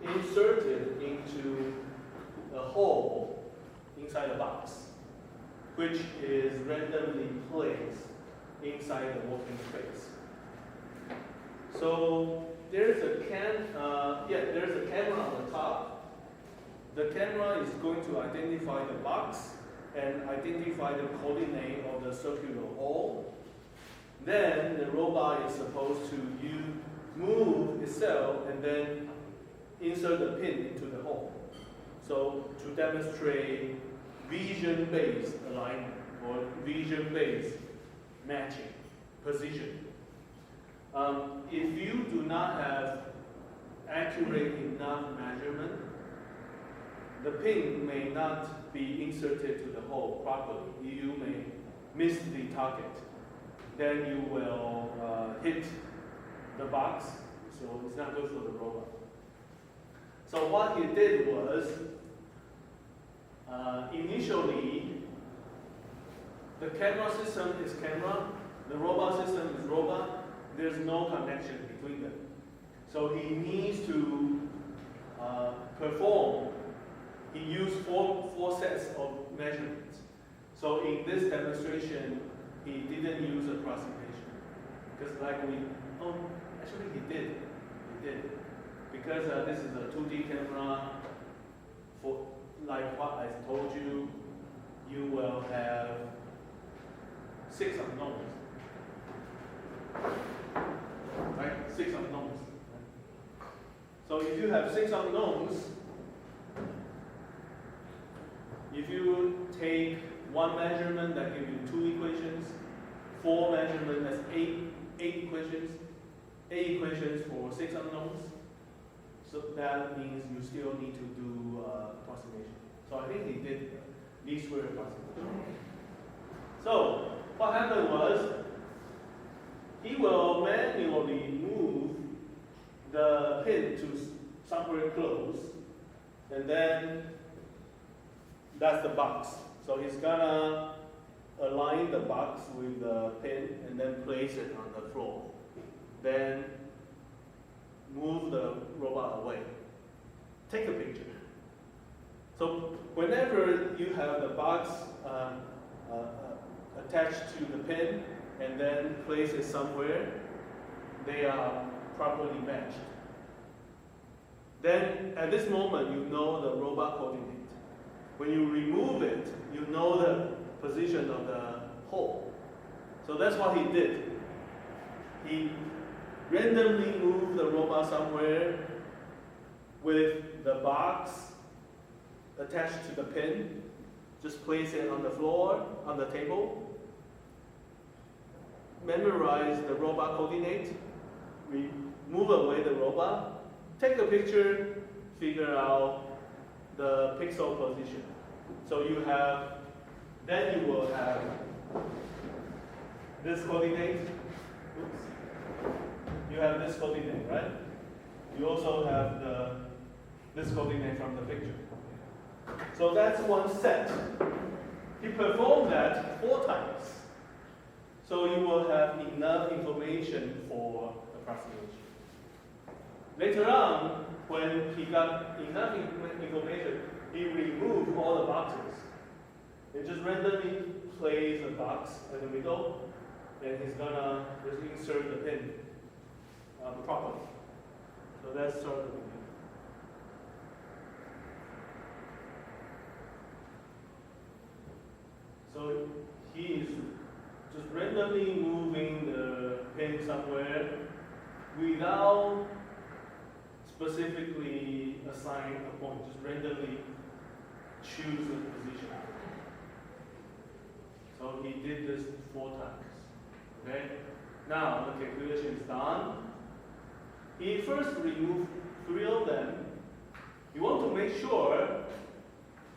inserted into a hole inside a box, which is randomly placed inside the working space. So there's a camera on the top. The camera is going to identify the box and identify the coordinate of the circular hole. Then the robot is supposed to move itself and then insert the pin into the hole. So to demonstrate vision-based alignment or vision-based matching position. If you do not have accurate enough measurement, the pin may not be inserted to the hole properly. You may miss the target. Then you will hit the box, so it's not good for the robot. So what he did was, initially, the camera system is camera, the robot system is robot. There's no connection between them. So he needs to perform. He used four sets of measurements. So in this demonstration, he didn't use approximation. Because actually he did. Because this is a 2D camera, like what I told you, you will have 6 unknowns. Right? 6 unknowns. So if you have 6 unknowns, if you take 1 measurement, that gives you 2 equations, 4 measurements, that's 8 equations, 8 equations for 6 unknowns. So that means you still need to do approximation. So I think he did these were approximations. So what happened was, he will manually move the pin to somewhere close, and then that's the box. So he's gonna align the box with the pin and then place it on the floor. Then move the robot away. Take a picture. So whenever you have the box attached to the pin and then place it somewhere, they are properly matched. Then at this moment, you know the robot coordinate. When you remove it, you know the position of the hole. So that's what he did. He randomly moved the robot somewhere with the box attached to the pin. Just place it on the floor, on the table. Memorize the robot coordinate. Move away the robot. Take a picture, figure out the pixel position. So you have, then you will have this coordinate. Oops. You have this coordinate, right? You also have this coordinate from the picture. So that's one set. He performed that 4 times. So you will have enough information for approximation. Later on, when he got enough information, he removed all the boxes. He just randomly places a box in the middle, and he's gonna just insert the pin properly. So that's sort of the beginning. So he is just randomly moving the pin somewhere without specifically assign a point, just randomly choose a position. So he did this 4 times. Okay? Now the calculation is done. He first removed 3 of them. You want to make sure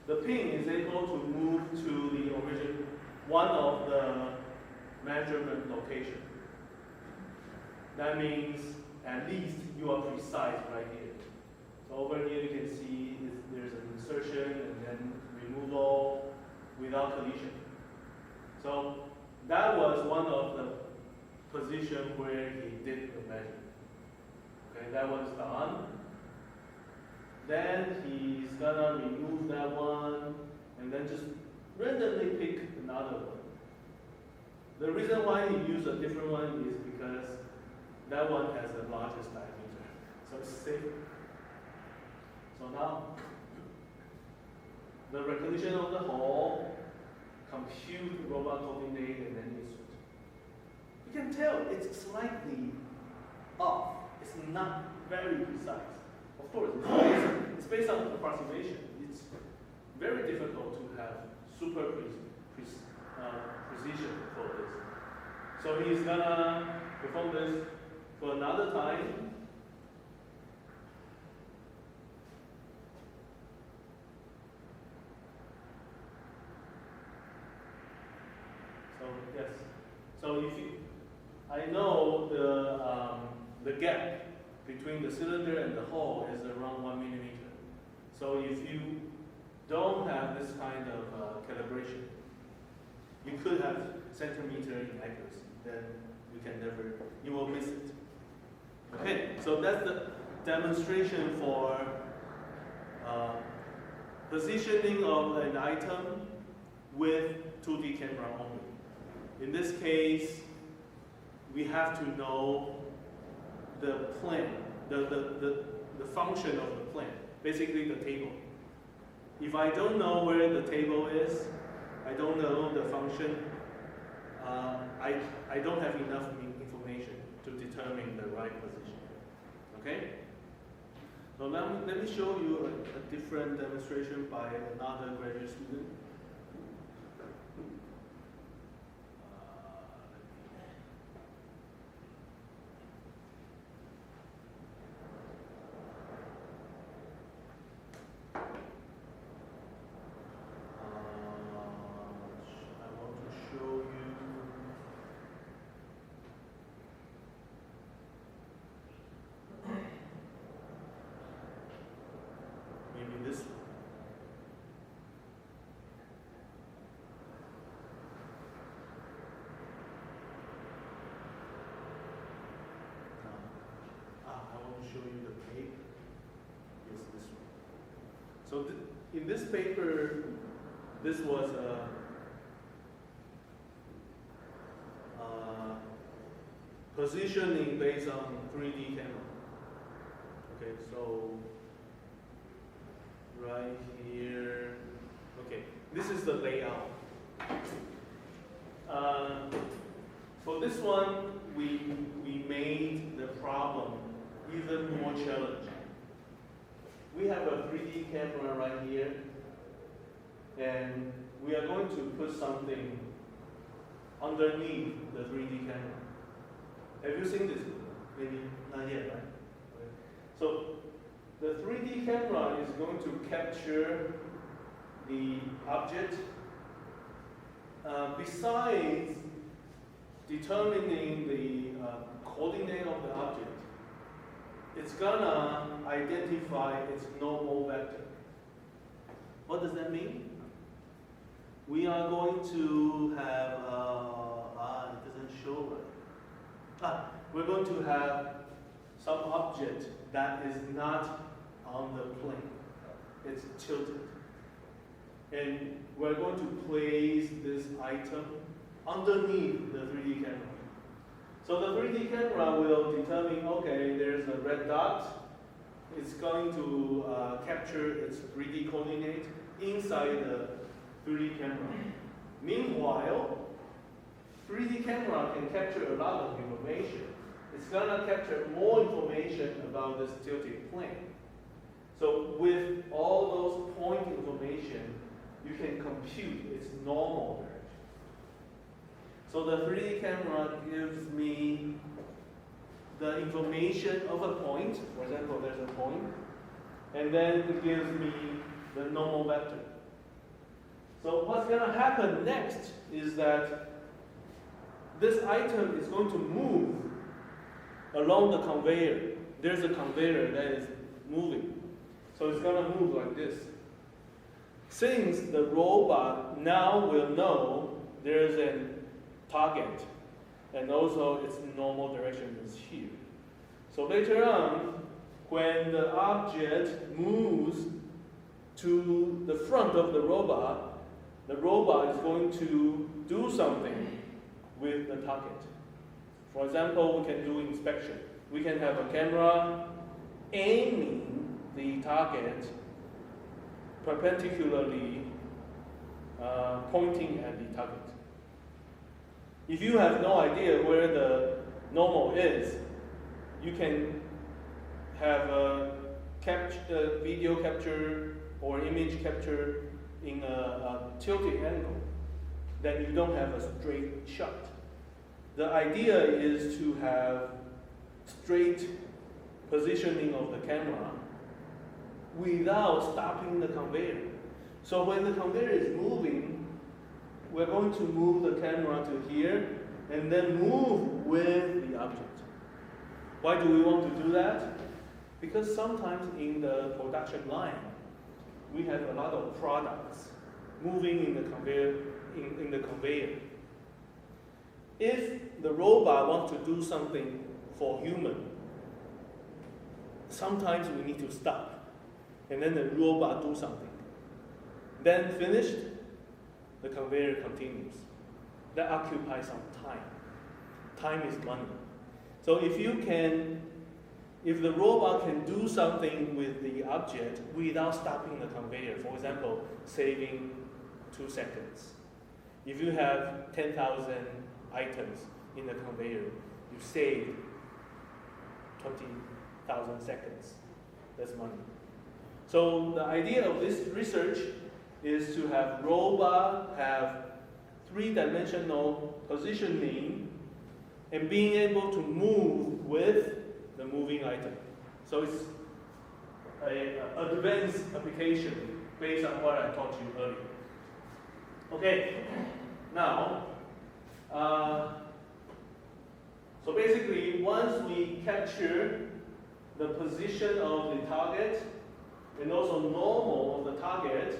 the pin is able to move to the origin, one of the measurement location. That means at least you are precise right here. So over here you can see there's an insertion and then removal without collision. So that was one of the positions where he did the measurement. Okay, that one's done. Then he's gonna remove that one and then just randomly pick another one. The reason why he used a different one is because that one has the largest diameter, so it's safer. So now, the recognition of the hole, compute robot coordinate, and then insert. You can tell it's slightly off. It's not very precise. Of course, it's based on approximation. It's very difficult to have super precision for this. So he's gonna perform this for another time. So yes. So if you, I know the gap between the cylinder and the hole is around 1 millimeter. So if you don't have this kind of calibration, you could have centimeter inaccuracy. Then you will miss it. Okay, so that's the demonstration for positioning of an item with 2D camera only. In this case, we have to know the plane, the function of the plane, basically the table. If I don't know where the table is, I don't know the function, I don't have enough information to determine the right position. Okay? So now let me show you a different demonstration by another graduate student. show you the paper. Is this one. So in this paper, this was a positioning based on 3D camera. Okay, so right here. Okay, this is the layout. For this one, we made the problem even more challenging. We have a 3D camera right here, and we are going to put something underneath the 3D camera. Have you seen this? Maybe not yet, right? Okay. So the 3D camera is going to capture the object. Besides determining the coordinate of the object, it's gonna identify its normal vector. What does that mean? We are going to have, it doesn't show right. We're going to have some object that is not on the plane. It's tilted. And we're going to place this item underneath the 3D camera. So the 3D camera will determine, okay, there's a red dot. It's going to capture its 3D coordinate inside the 3D camera. Meanwhile, 3D camera can capture a lot of information. It's going to capture more information about this tilted plane. So with all those point information, you can compute its normal direction. So the 3D camera gives me the information of a point. For example, there's a point. And then it gives me the normal vector. So what's going to happen next is that this item is going to move along the conveyor. There's a conveyor that is moving. So it's going to move like this. Since the robot now will know there's a target, and also its normal direction is here. So later on, when the object moves to the front of the robot is going to do something with the target. For example, we can do inspection. We can have a camera aiming the target perpendicularly pointing at the target. If you have no idea where the normal is, you can have a video capture or image capture in a tilted angle. Then you don't have a straight shot. The idea is to have straight positioning of the camera without stopping the conveyor. So when the conveyor is moving, we're going to move the camera to here and then move with the object. Why do we want to do that? Because sometimes in the production line, we have a lot of products moving in the conveyor. In the conveyor. If the robot wants to do something for human, sometimes we need to stop, and then the robot do something. Then finished, the conveyor continues. That occupies some time. Time is money. So if the robot can do something with the object without stopping the conveyor, for example, saving 2 seconds. If you have 10,000 items in the conveyor, you save 20,000 seconds. That's money. So the idea of this research is to have robot have 3-dimensional positioning and being able to move with the moving item. So it's an advanced application based on what I taught you earlier. Okay, now, so basically once we capture the position of the target and also normal of the target,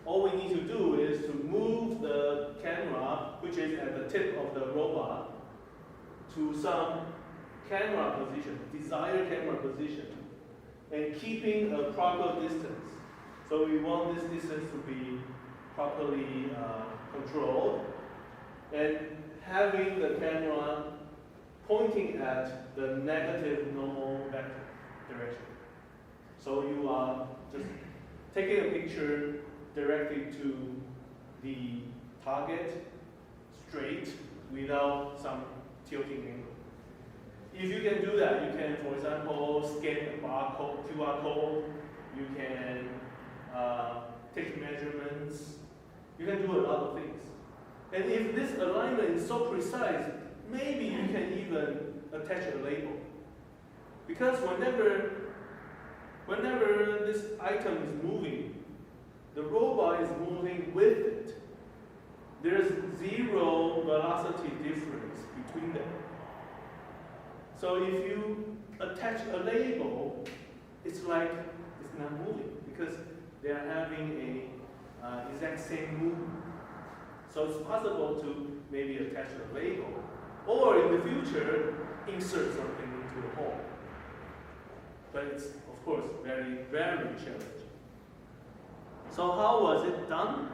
all we need to do is to move the camera, which is at the tip of the robot, to some camera position, desired camera position, and keeping a proper distance. So we want this distance to be properly controlled, and having the camera pointing at the negative normal vector direction. So you are just taking a picture directly to the target straight without some tilting angle. If you can do that, you can, for example, scan a barcode, QR code. You can take measurements. You can do a lot of things. And if this alignment is so precise, maybe you can even attach a label. Because whenever this item is moving, the robot is moving with it. There's zero velocity difference between them. So if you attach a label, it's like it's not moving because they are having a exact same movement. So it's possible to maybe attach a label, or in the future, insert something into the hole. But it's, of course, very, very challenging. So how was it done?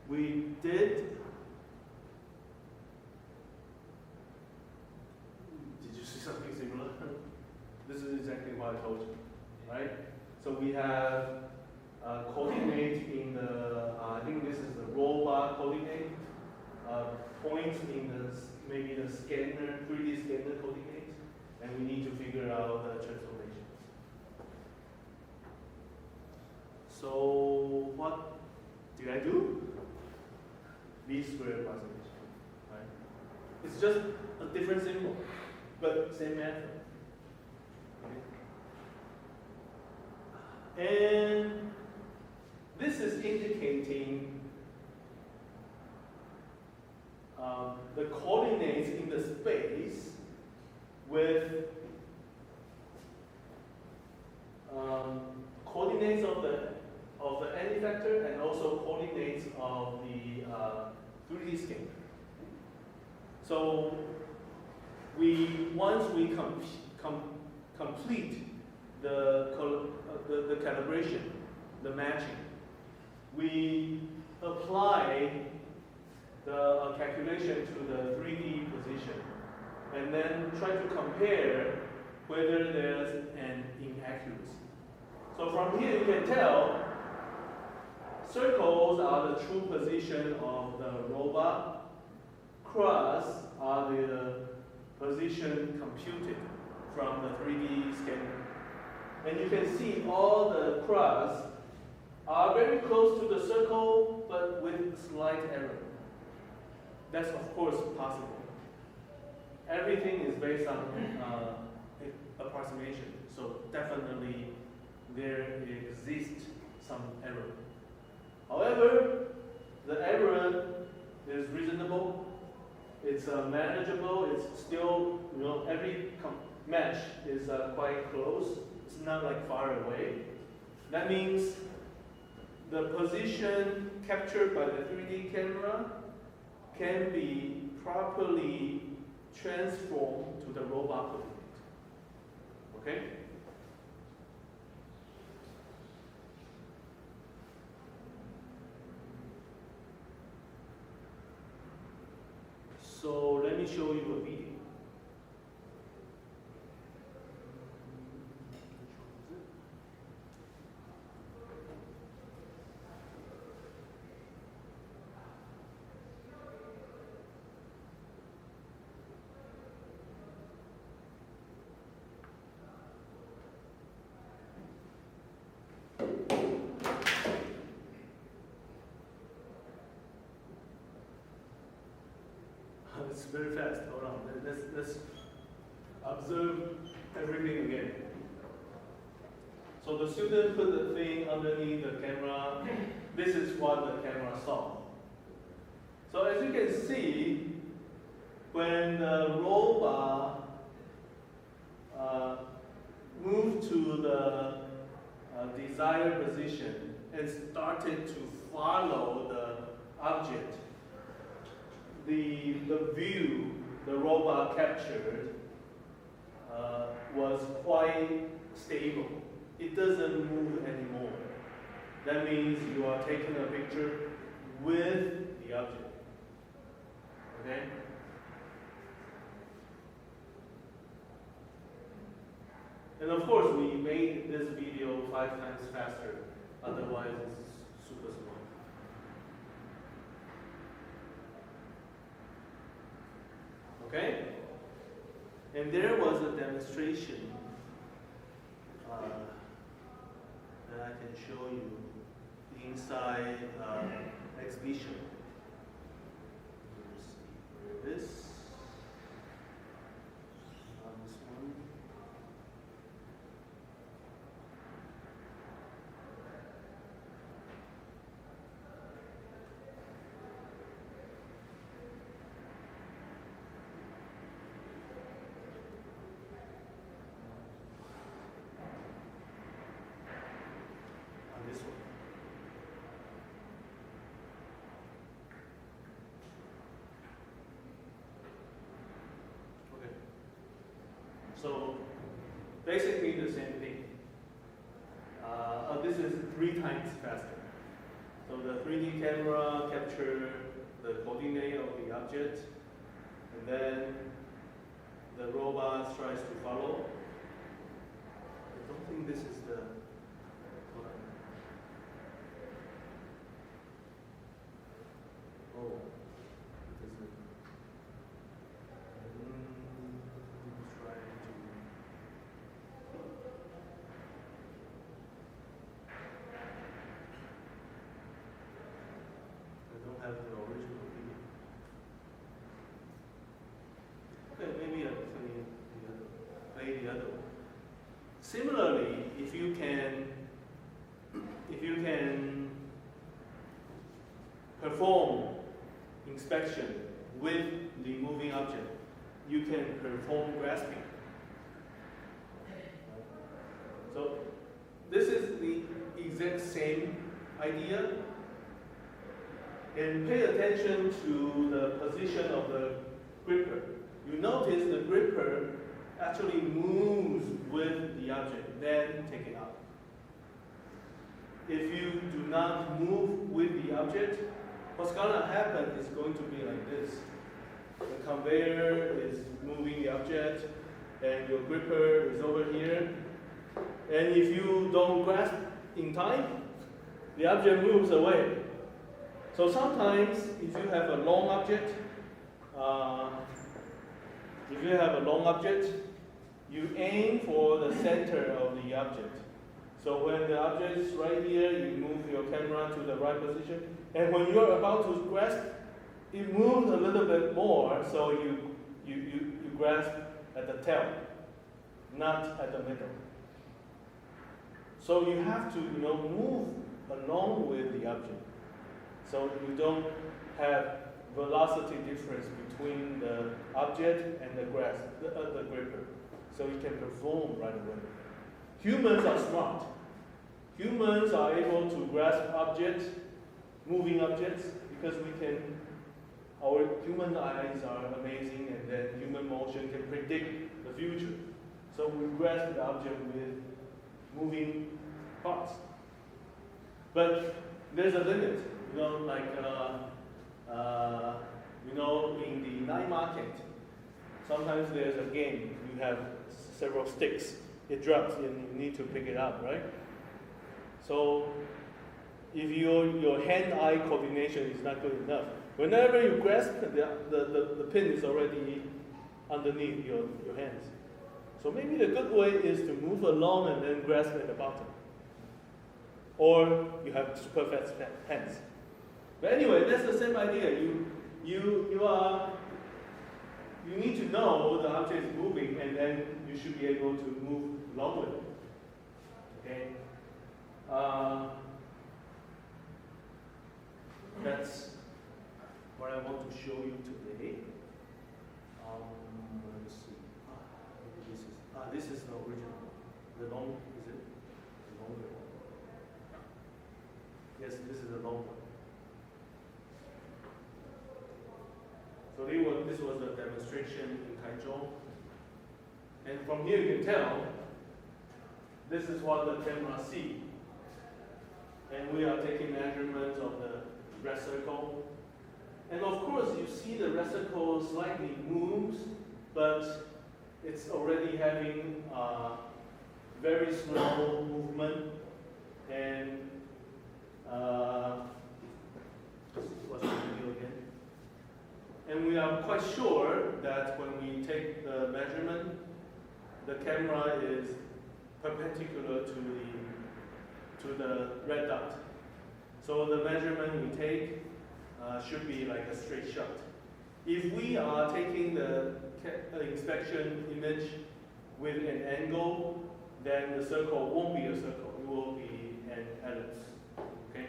We did you see something similar? This is exactly what I told you, right? So we have coordinate in the, I think this is the robot coordinate, points in the, maybe the scanner, 3D scanner coordinate, and we need to figure out the transformation. So what did I do? Least square approximation, right? It's just a different symbol, but same method. Okay. And this is indicating the coordinates in the space with coordinates of the any vector and also coordinates of the 3D scanner. So once we complete the calibration, the matching, we apply the calculation to the 3D position, and then try to compare whether there's an inaccuracy. So from here you can tell circles are the true position of the robot, cross are the position computed from the 3D scanner. And you can see all the cross are very close to the circle, but with slight error. That's of course possible. Everything is based on approximation, so definitely there exists some error. However, the error is reasonable, it's manageable, it's still, every match is quite close, it's not like far away. That means the position captured by the 3D camera can be properly transformed to the robot coordinate. Okay? So let me show you a video. It's very fast. Hold on. Let's observe everything again. So the student put the thing underneath the camera. This is what the camera saw. So as you can see, when the robot moved to the desired position and started to follow the object, the view the robot captured was quite stable. It doesn't move anymore. That means you are taking a picture with the object. Okay? And of course, we made this video 5 times faster. Otherwise, it's super slow. Okay? And there was a demonstration that I can show you inside exhibition. Let's see where it is. This one. This one. Okay. So basically the same thing. This is 3 times faster. So the 3D camera captures the coordinate of the object, and then the robot tries to follow. I don't think this is the oh, it isn't. Try to. I don't have the original video. Okay, maybe I play the other one. Similarly, if you can perform inspection with the moving object, you can perform grasping. So this is the exact same idea. And pay attention to the position of the gripper. You notice the gripper actually moves with the object, then take it out. If you do not move with the object, what's going to happen is going to be like this. The conveyor is moving the object, and your gripper is over here. And if you don't grasp in time, the object moves away. So sometimes, if you have a long object, you aim for the center of the object. So when the object is right here, you move your camera to the right position. And when you're about to grasp, it moves a little bit more, so you grasp at the tail, not at the middle. So you have to move along with the object. So you don't have velocity difference between the object and the gripper. So you can perform right away. Humans are smart. Humans are able to grasp objects, moving objects, because our human eyes are amazing, and then human motion can predict the future. So we grasp the object with moving parts. But there's a limit. In the night market, sometimes there's a game. You have several sticks. It drops, and you need to pick it up, right? So if your hand-eye coordination is not good enough, whenever you grasp, the pin is already underneath your hands. So maybe the good way is to move along and then grasp at the bottom. Or you have super fast hands. But anyway, that's the same idea. You need to know the object is moving, and then you should be able to move along with it. Okay. That's what I want to show you today. Let me see. This is the original. The long, is it? The longer one. Yes, this is the long one. was a demonstration in Taichung. And from here you can tell, this is what the camera sees. And we are taking measurements of the red circle. And of course, you see the red circle slightly moves, but it's already having very slow movement. And what's the video again? And we are quite sure that when we take the measurement, the camera is perpendicular to the red dot. So the measurement we take should be like a straight shot. If we are taking the inspection image with an angle, then the circle won't be a circle, it will be an ellipse. Okay?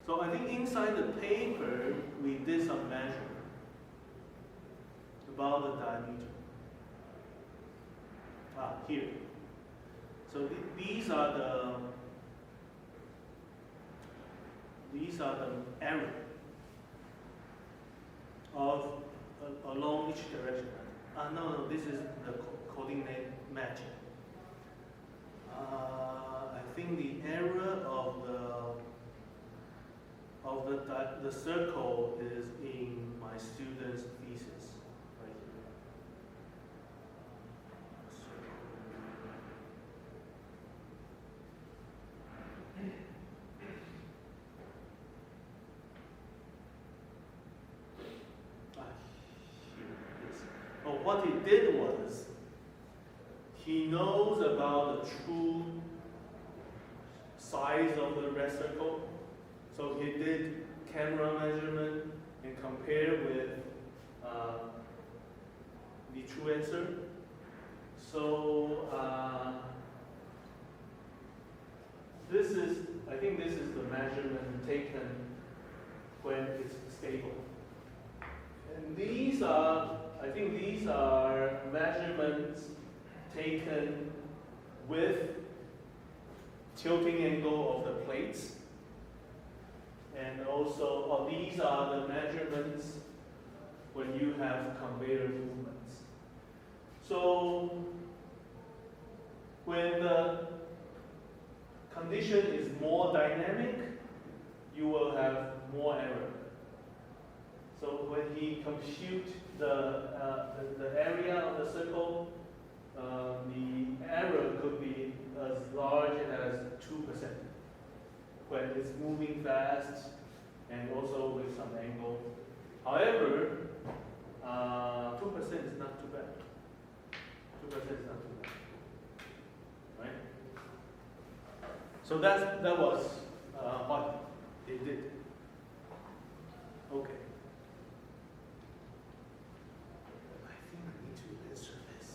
So I think inside the paper, we did some measurement about the diameter. Here. So these are the error of along each direction. No, this is the coordinate matching. I think the error of the circle is in my student's thesis, right here. Here it is. Oh, what he did was, he knows about the true size of the red circle. So he did camera measurement and compare with the true answer. So I think this is the measurement taken when it's stable. And I think these are measurements taken with tilting angle of the plates. And also, these are the measurements when you have conveyor movements. So, when the condition is more dynamic, you will have more error. So when he compute the area of the circle, the error could be as large as 2%. When it's moving fast and also with some angle. However, 2% is not too bad. 2% is not too bad, right? So that was what they did. Okay. I think I need to answer this.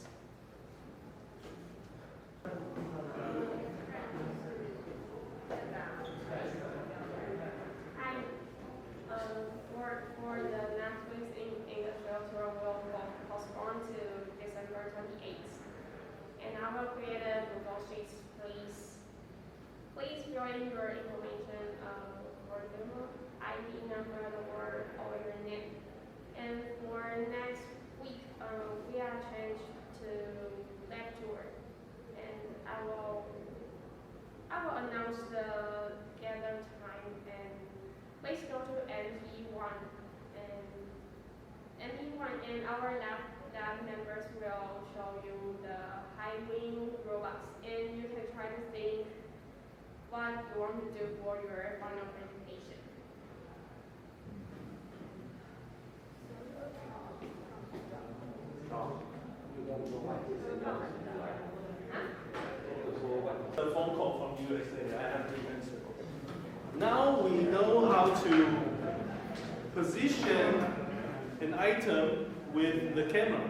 For the next week's industrial tour will postpone to December 28th. And I will create a Google Sheets, please fill in your information for the ID number or your name. And for next week, we are changed to lab tour. And I will announce the gather time, and please go to MP1 and our lab members will show you the high wing robots, and you can try to think what you want to do for your final presentation. The phone call from USA, I have to answer. Now we know how to position an item with the camera.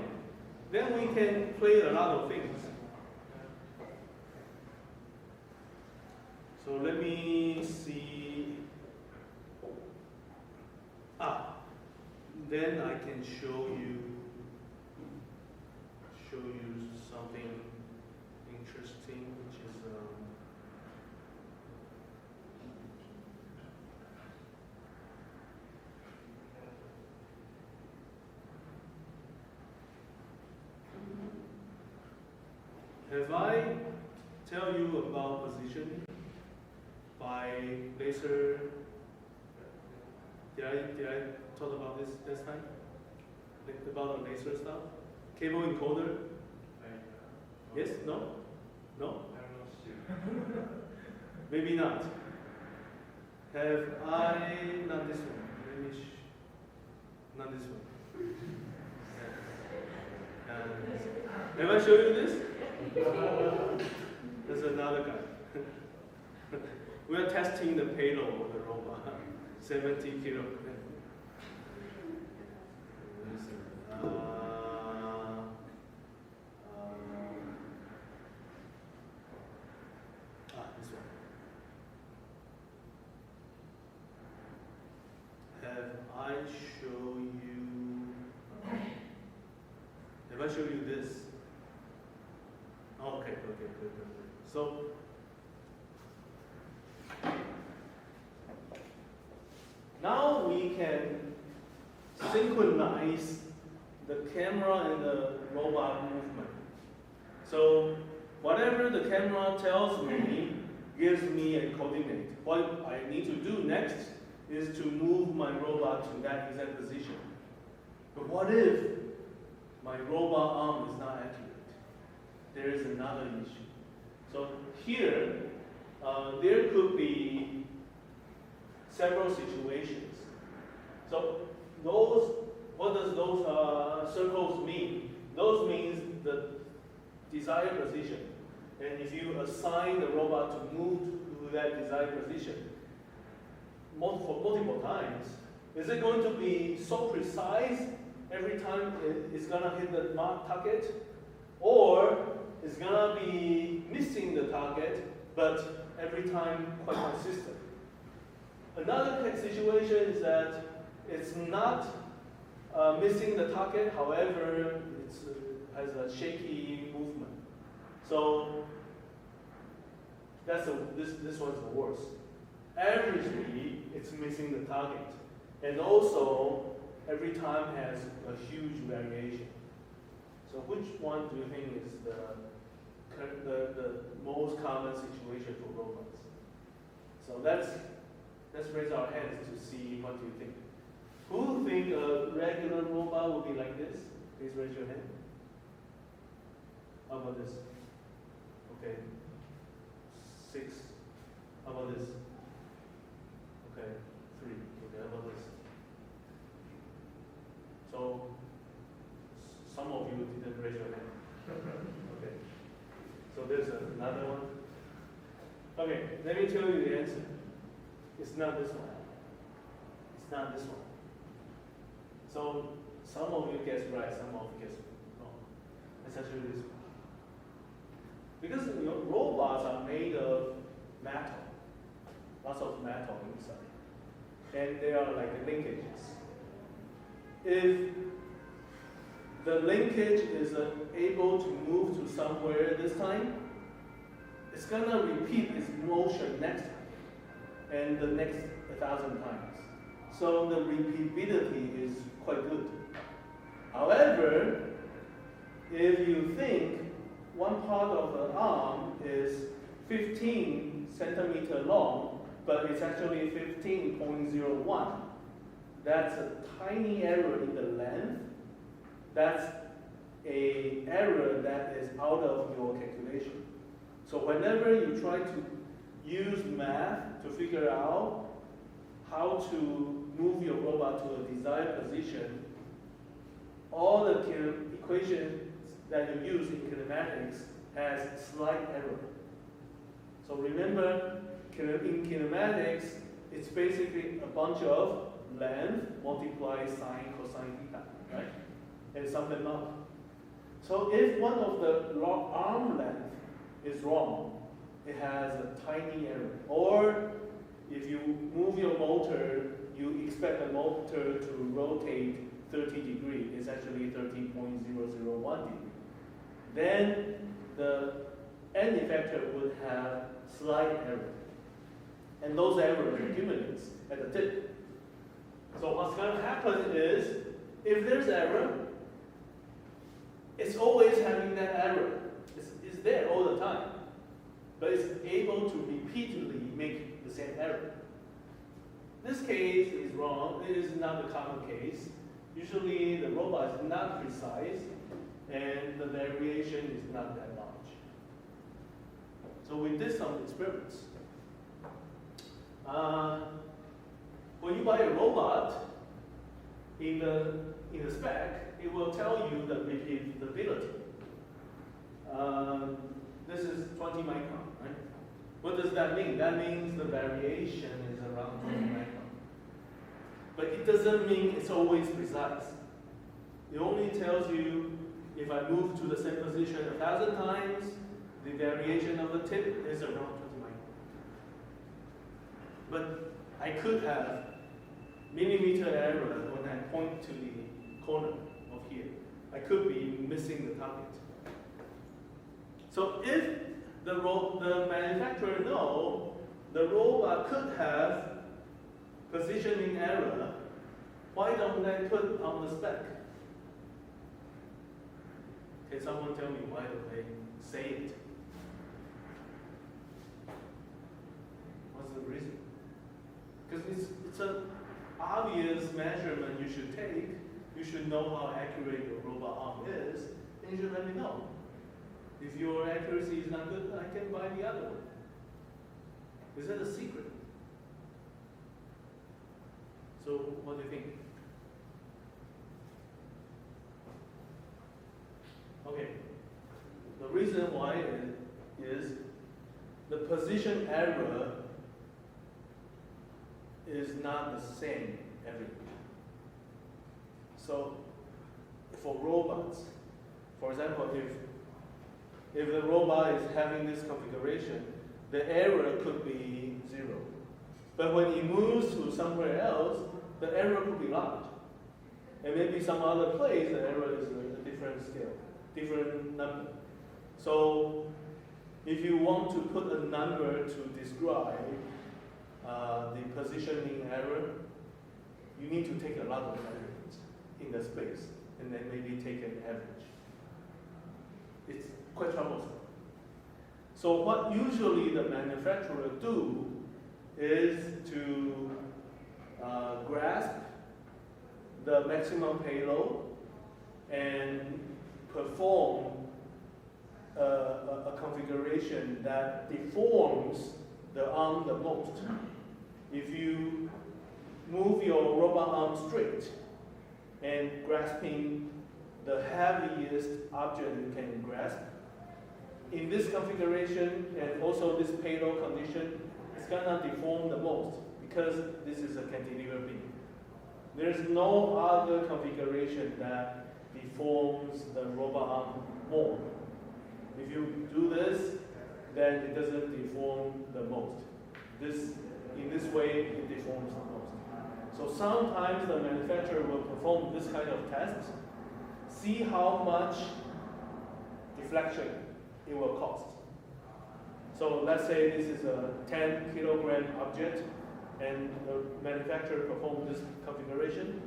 Then we can play a lot of things. So let me see. Then I can show you something interesting, which is have I tell you about positioning by laser? Did I talk about this time? Like about the laser stuff? Cable encoder? Yes? No? No? I'm not sure. Maybe not. Have I, not this one, let me, not this one. Have I showed you this? There's another guy. We are testing the payload of the robot, 70 kilograms. This one. Have I showed you this? Okay, good. So, now we can synchronize the camera and the robot movement. So, whatever the camera tells me gives me a coordinate. What I need to do next is to move my robot to that exact position. But what if my robot arm is not accurate? There is another issue. So here, there could be several situations. So what does those circles mean? Those means the desired position. And if you assign the robot to move to that desired position multiple times, is it going to be so precise every time it's going to hit the target? Or it's going to be missing the target, but every time quite consistent? Another situation is that it's not missing the target, however, it has a shaky movement. So this one's the worst. Averagely, it's missing the target. And also, every time has a huge variation. So which one do you think is the most common situation for robots? So let's raise our hands to see what do you think. Who think a regular robot would be like this? Please raise your hand. How about this? Okay. 6. How about this? Okay. 3. Okay, how about this? So some of you didn't raise your hand. Okay. So there's another one. Okay, let me tell you the answer. It's not this one. It's not this one. So some of you guess right, some of you guess wrong. It's actually this one. Because robots are made of metal, lots of metal inside, and they are like linkages. If the linkage is able to move to somewhere this time, it's gonna repeat its motion next time, and the next 1,000 times. So the repeatability is quite good. However, if you think one part of the arm is 15 centimeter long, but it's actually 15.01. That's a tiny error in the length. That's an error that is out of your calculation. So whenever you try to use math to figure out how to move your robot to a desired position, all the equations that you use in kinematics has slight error. So remember, in kinematics, it's basically a bunch of length multiply sine, cosine, theta, right? And sum them up. So if one of the arm length is wrong, it has a tiny error. Or if you move your motor, you expect the motor to rotate 30 degrees. It's actually 30.001 degrees. Then the end effector would have slight error. And those errors accumulates at the tip. So what's going to happen is, if there's error, it's always having that error. It's there all the time. But it's able to repeatedly make the same error. This case is wrong. It is not the common case. Usually the robot is not precise and the variation is not that large. So we did some experiments. When you buy a robot, in the spec, it will tell you the repeatability. This is 20 micron, right? What does that mean? That means the variation is around 20 micron. But it doesn't mean it's always precise. It only tells you if I move to the same position 1,000 times, the variation of the tip is around 20 micron. But I could have millimeter error when I point to the corner of here. I could be missing the target. So if the manufacturer knows the robot could have positioning error, why don't they put on the spec? Can someone tell me why don't they say it? What's the reason? Because it's an obvious measurement you should take. You should know how accurate your robot arm is, and you should let me know. If your accuracy is not good, I can buy the other one. Is that a secret? So what do you think? Okay. The reason why is the position error is not the same everywhere. So for robots, for example, if the robot is having this configuration, the error could be 0. But when it moves to somewhere else, the error could be large. And maybe some other place, the error is a different scale, different number. So if you want to put a number to describe the positioning error, you need to take a lot of measurements in the space, and then maybe take an average. It's quite troublesome. So what usually the manufacturer do is to grasp the maximum payload and perform a configuration that deforms the arm the most. If you move your robot arm straight and grasping the heaviest object you can grasp, in this configuration and also this payload condition, it's gonna deform the most because this is a cantilever beam. There's no other configuration that deforms the robot arm more. If you do this, then it doesn't deform the most. In this way, it deforms the most. So sometimes the manufacturer will perform this kind of test, see how much deflection it will cost. So let's say this is a 10 kilogram object, and the manufacturer performs this configuration.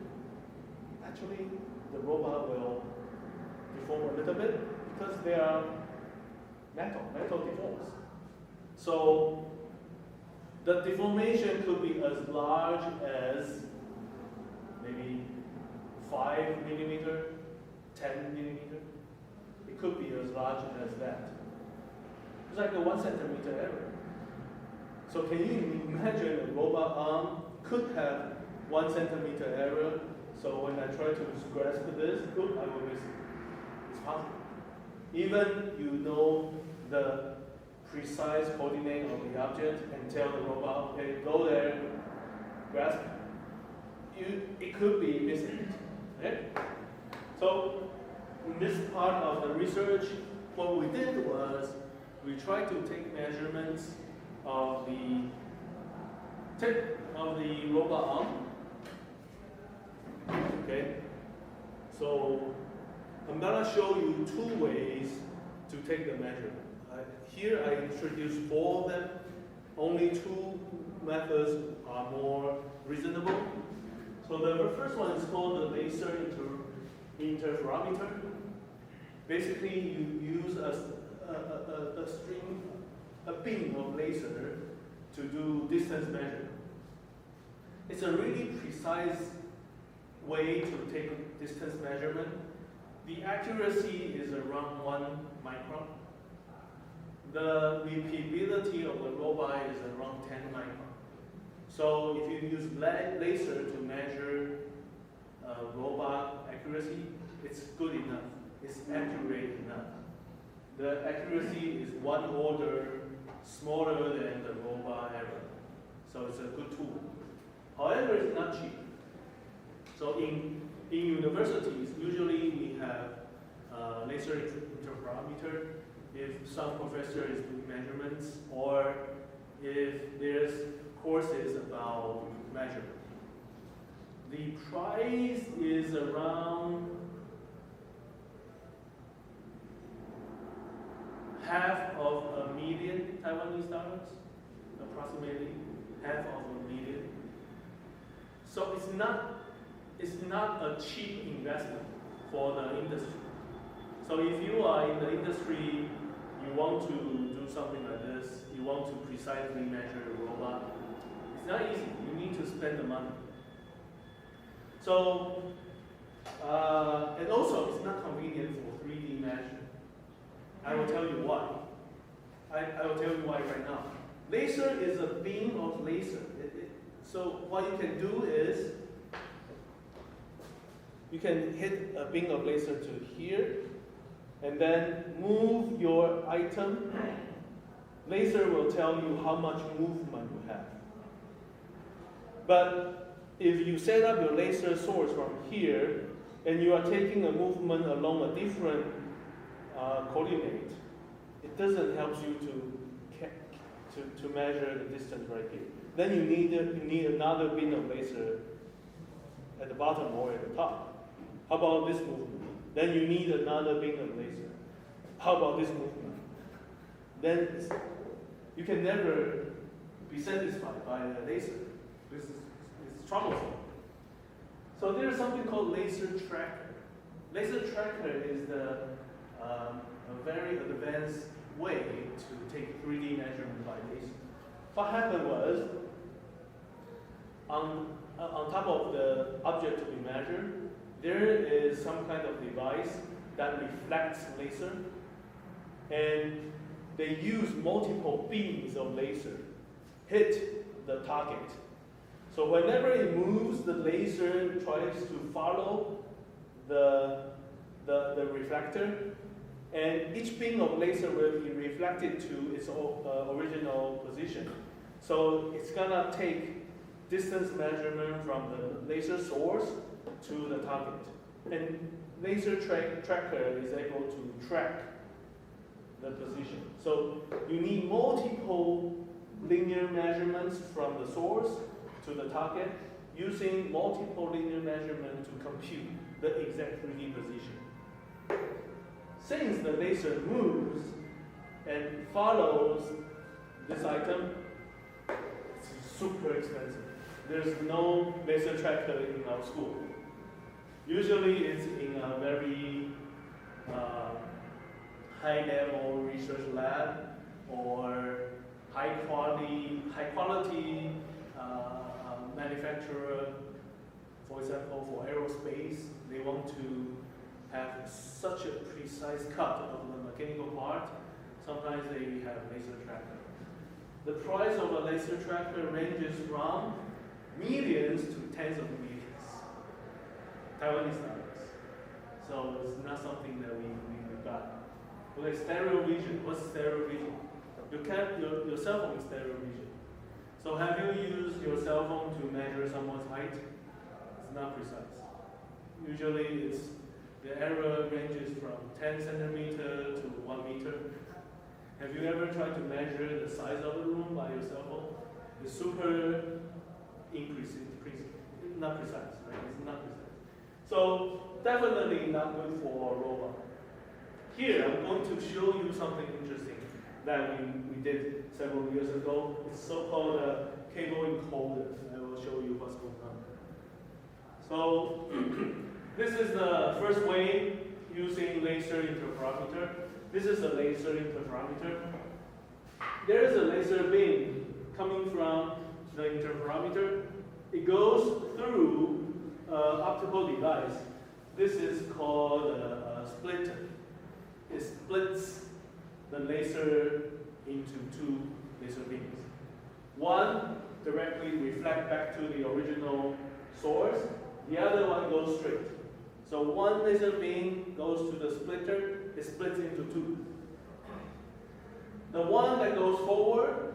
Actually, the robot will deform a little bit because they are metal deforms. So the deformation could be as large as maybe 5 millimeter, 10 millimeter. It could be as large as that. It's like a 1 centimeter error. So can you imagine a robot arm could have 1 centimeter error? So when I try to grasp this, I will miss it. It's possible. Even you know the precise coordinate of the object and tell the robot, okay, go there, grasp. It could be missing. Okay? So in this part of the research, what we did was we try to take measurements of the tip of the robot arm. Okay, so I'm gonna show you two ways to take the measurement. Here I introduced 4 of them. Only 2 methods are more reasonable. So the first one is called the laser interferometer. Basically, you use a beam of laser to do distance measurement. It's a really precise way to take distance measurement. The accuracy is around 1 micron. The repeatability of the robot is around 10 micron. So if you use laser to measure robot accuracy, it's good enough. It's accurate enough. The accuracy is 1 order smaller than the robot error. So it's a good tool. However, it's not cheap. So in universities, usually we have laser interferometer if some professor is doing measurements or if there's courses about measurement. The price is around $500,000 Taiwanese dollars, approximately $500,000. So it's not a cheap investment for the industry. So if you are in the industry, you want to do something like this, you want to precisely measure the robot, it's not easy. You need to spend the money. So, and also it's not convenient for 3D measurement. I will tell you why. I will tell you why right now. Laser is a beam of laser. So what you can do is, you can hit a beam of laser to here, and then move your item. Laser will tell you how much movement you have. But if you set up your laser source from here, and you are taking a movement along a different coordinate, it doesn't help you to measure the distance right here. Then you need another beam of laser at the bottom or at the top. How about this movement? Then you need another beam of laser. How about this movement? Then you can never be satisfied by a laser. It's troublesome. So there's something called laser tracker. Laser tracker is a very advanced way to take 3D measurement by laser. What happened was, on top of the object to be measured, there is some kind of device that reflects laser, and they use multiple beams of laser hit the target. So whenever it moves, the laser tries to follow the reflector, and each beam of laser will be reflected to its original position. So it's gonna take distance measurement from the laser source to the target. And laser tracker is able to track the position. So you need multiple linear measurements from the source to the target, using multiple linear measurements to compute the exact 3D position. Since the laser moves and follows this item, it's super expensive. There's no laser tracker in our school. Usually it's in a very high-level research lab or high quality manufacturer. For example, for aerospace, they want to have such a precise cut of the mechanical part. Sometimes they have laser tracker. The price of a laser tracker ranges from millions to tens of millions Taiwanese dollars. So it's not something that we got. Okay, stereo vision. What's stereo vision? Your cell phone is stereo vision. So have you used your cell phone to measure someone's height? It's not precise. Usually the error ranges from 10 centimeters to 1 meter. Have you ever tried to measure the size of the room by your cell phone? It's super not precise, right? It's not precise. So definitely not good for a robot. Here, I'm going to show you something interesting that we did several years ago. It's so-called a cable encoder. I will show you what's going on. So this is the first way using laser interferometer. This is a laser interferometer. There is a laser beam coming from the interferometer. It goes through an optical device. This is called a splitter. It splits the laser into two laser beams. One directly reflects back to the original source. The other one goes straight. So one laser beam goes to the splitter. It splits into two. The one that goes forward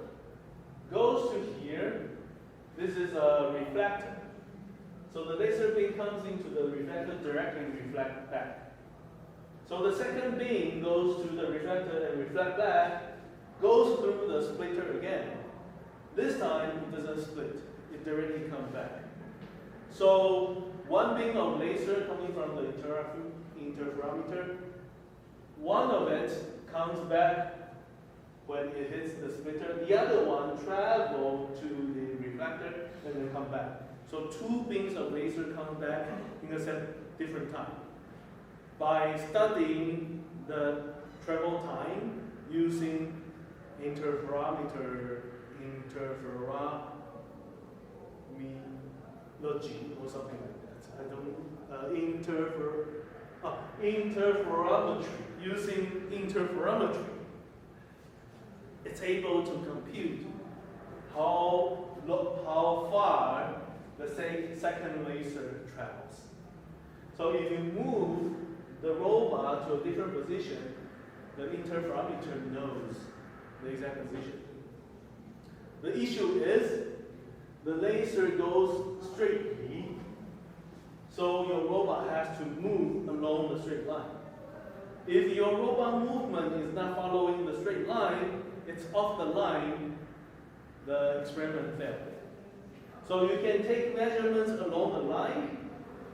goes to here. This is a reflector. So the laser beam comes into the reflector directly and reflects back. So the second beam goes to the reflector and reflects back, goes through the splitter again. This time it doesn't split, it directly comes back. So one beam of laser coming from the interferometer, one of it comes back when it hits the splitter, the other one travels to the reflector and then come back. So two beams of laser come back in a different time. By studying the travel time using interferometer or something like that. I don't interferometry. Using interferometry, it's able to compute how far the second laser travels. So if you move the robot to a different position, the interferometer knows the exact position. The issue is the laser goes straightly, so your robot has to move along the straight line. If your robot movement is not following the straight line, it's off the line, the experiment failed. So you can take measurements along the line.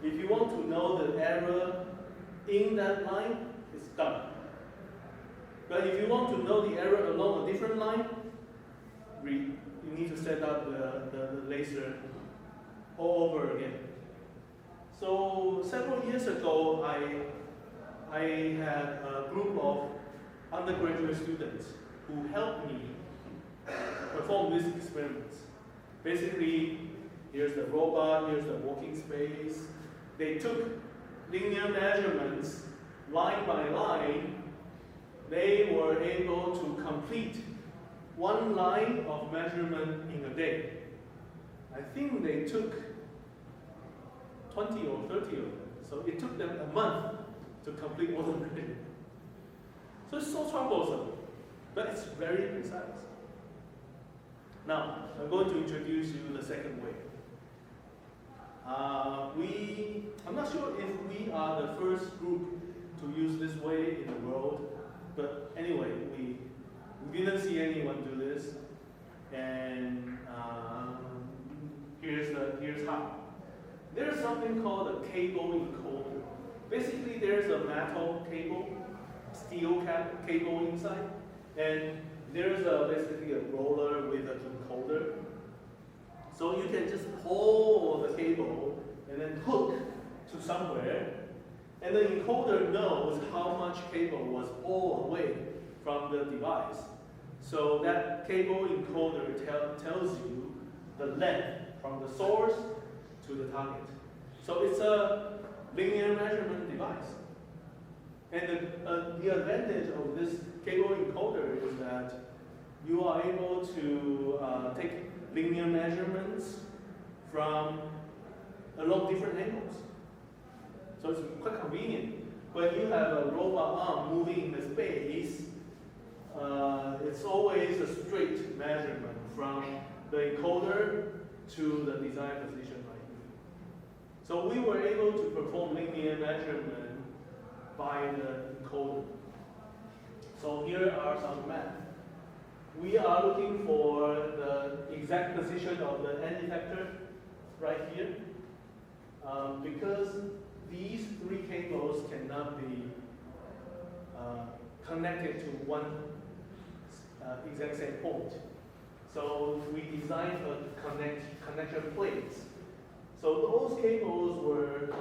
If you want to know the error in that line, it's done. But if you want to know the error along a different line, you need to set up the laser all over again. So several years ago, I had a group of undergraduate students who helped me perform these experiments. Basically, here's the robot, here's the working space. They took linear measurements line by line. They were able to complete one line of measurement in a day. I think they took 20 or 30 of them. So it took them a month to complete all the measurements. So it's so troublesome, but it's very precise. Now, I'm going to introduce you the second way. I'm not sure if we are the first group to use this way in the world, but anyway, we didn't see anyone do this, and here's how. There's something called a cable encoder. Basically, there's a metal cable, steel cable inside, and there's basically a roller with an encoder. So you can just pull the cable and then hook to somewhere, and the encoder knows how much cable was pulled away from the device. So that cable encoder tells you the length from the source to the target. So it's a linear measurement device. And the advantage of this cable encoder is that you are able to take linear measurements from along different angles. So it's quite convenient. When you have a robot arm moving in the space, it's always a straight measurement from the encoder to the desired position right here. So we were able to perform linear measurement by the encoder. So here are some math. We are looking for the exact position of the end effector right here. Because these three cables cannot be connected to one exact same point. So we designed a connection plates. So those cables were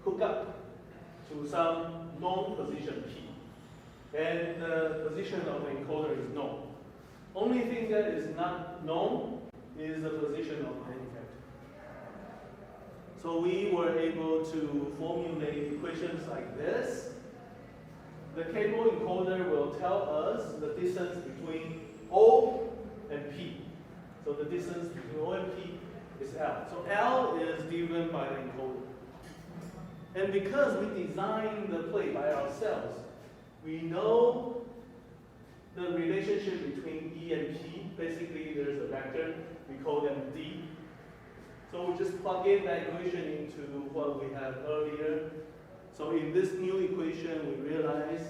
hooked up to some known position P. And the position of the encoder is known. Only thing that is not known is the position of the effector. So we were able to formulate equations like this. The cable encoder will tell us the distance between O and P. So the distance between O and P is L. So L is given by the encoder. And because we designed the plate by ourselves, we know the relationship between E and P. Basically, there's a vector. We call them D. So we just plug in that equation into what we had earlier. So in this new equation, we realize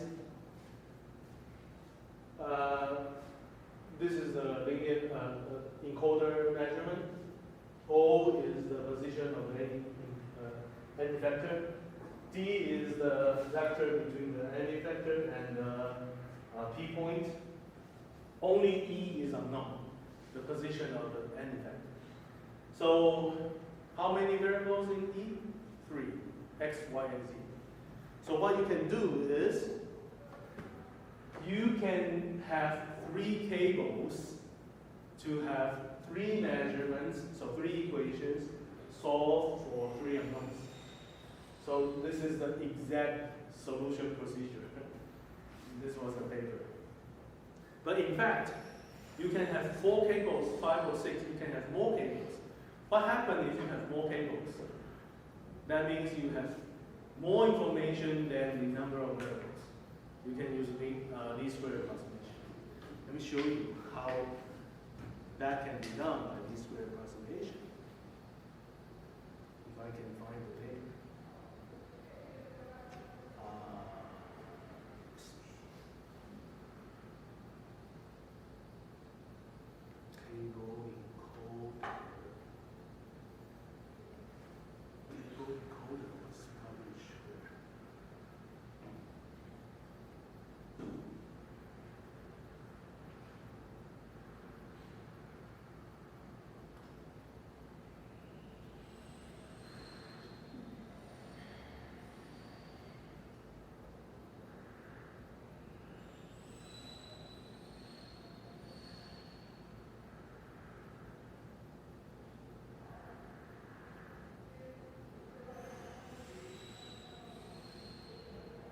this is the linear encoder measurement. O is the position of the end effector. D is the vector between the end effector and the P point. Only E is unknown, the position of the end effector. So how many variables in E? 3, X, Y, and Z. So what you can do is you can have 3 cables to have 3 measurements, so 3 equations, solved for 3 unknowns. So this is the exact solution procedure. This was the paper. But in fact, you can have 4 cables, 5 or 6, you can have more cables. What happens if you have more cables? That means you have more information than the number of variables. You can use least square approximation. Let me show you how that can be done by least square approximation. If I can find the paper. Cable encoder. Cable encoder was published where?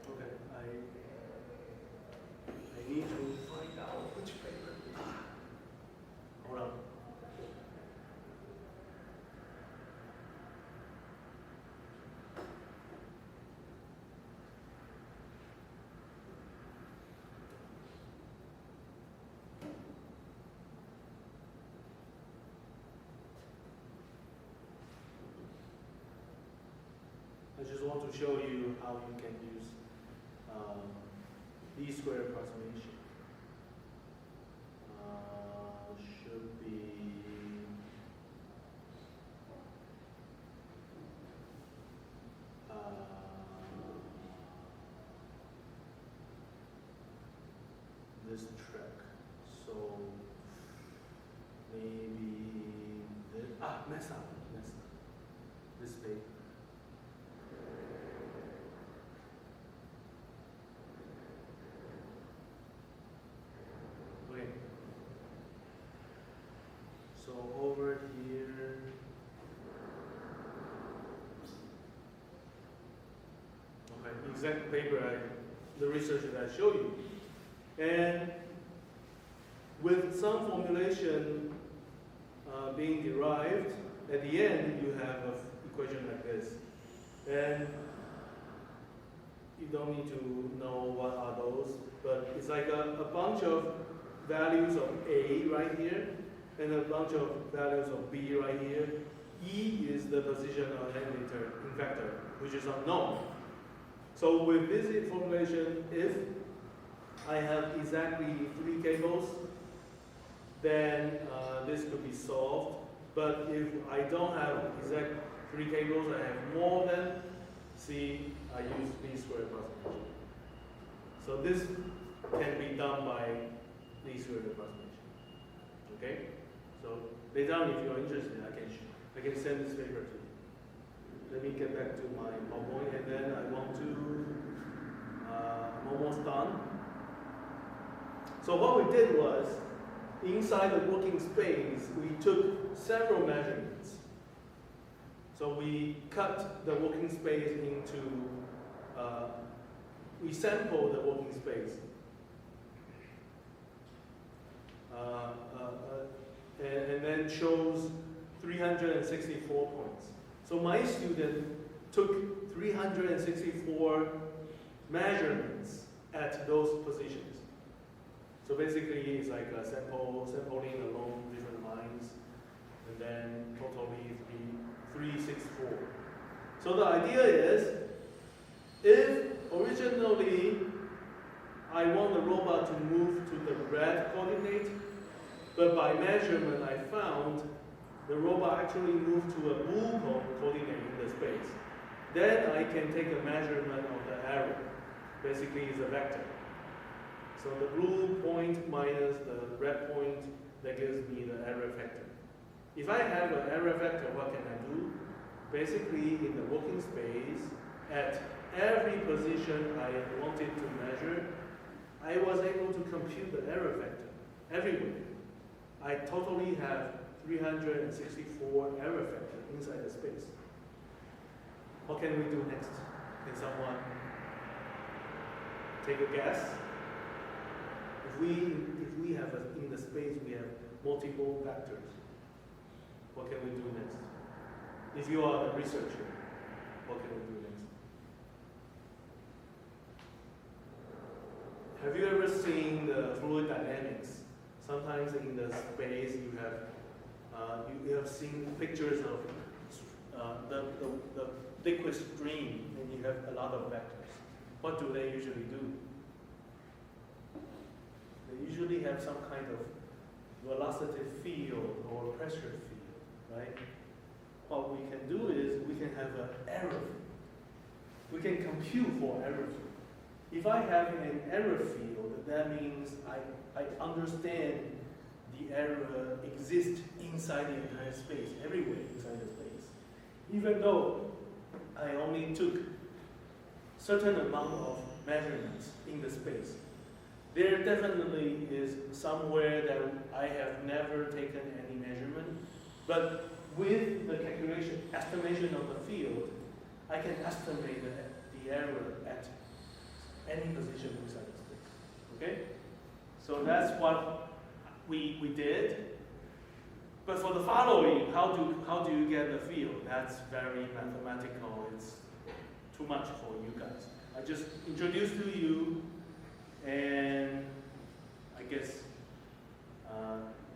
Okay, I need to find out which paper. Hold on. I just want to show you how you can use least square approximation. Should be this track. So maybe this, messed up. This paper. Okay. So over here, okay, exact paper, the research that I showed you. And with some formulation being derived, at the end you have an equation like this. And you don't need to know what are those, but it's like a bunch of values of A right here, and a bunch of values of B right here. E is the position of the end effector, which is unknown. So with this formulation, if I have exactly 3 cables, then this could be solved. But if I don't have exact 3 cables, I have more than, see, I use least square approximation. So this can be done by least square approximation. Okay? So later on, if you're interested, I can send this paper to you. Let me get back to my PowerPoint, and then I want to, I'm almost done. So what we did was, inside the working space, we took several measurements. So we cut the working space into, we sampled the working space. And then chose 364 points. So my student took 364 measurements at those positions. So basically, it's like a sampling along different lines, and then totally 364. So the idea is, if originally I want the robot to move to the red coordinate, but by measurement I found the robot actually moved to a blue coordinate in the space, then I can take a measurement of the error. Basically, it's a vector. So the blue point minus the red point, that gives me the error vector. If I have an error vector, what can I do? Basically, in the working space, at every position I wanted to measure, I was able to compute the error vector everywhere. I totally have 364 error vector inside the space. What can we do next? Can someone take a guess? If we have in the space we have multiple vectors, what can we do next? If you are the researcher, what can we do next? Have you ever seen the fluid dynamics? Sometimes in the space you have seen pictures of the liquid stream, and you have a lot of vectors. What do they usually do? They usually have some kind of velocity field or pressure field, right? What we can do is we can have an error field. We can compute for error field. If I have an error field, that means I understand the error exists inside the entire space, everywhere inside the space. Even though I only took certain amount of measurements in the space, there definitely is somewhere that I have never taken any measurement, but with the calculation, estimation of the field, I can estimate the error at any position inside the space. Okay? So that's what we did. But for the following, how do you get the field? That's very mathematical. It's too much for you guys. I just introduced to you, and I guess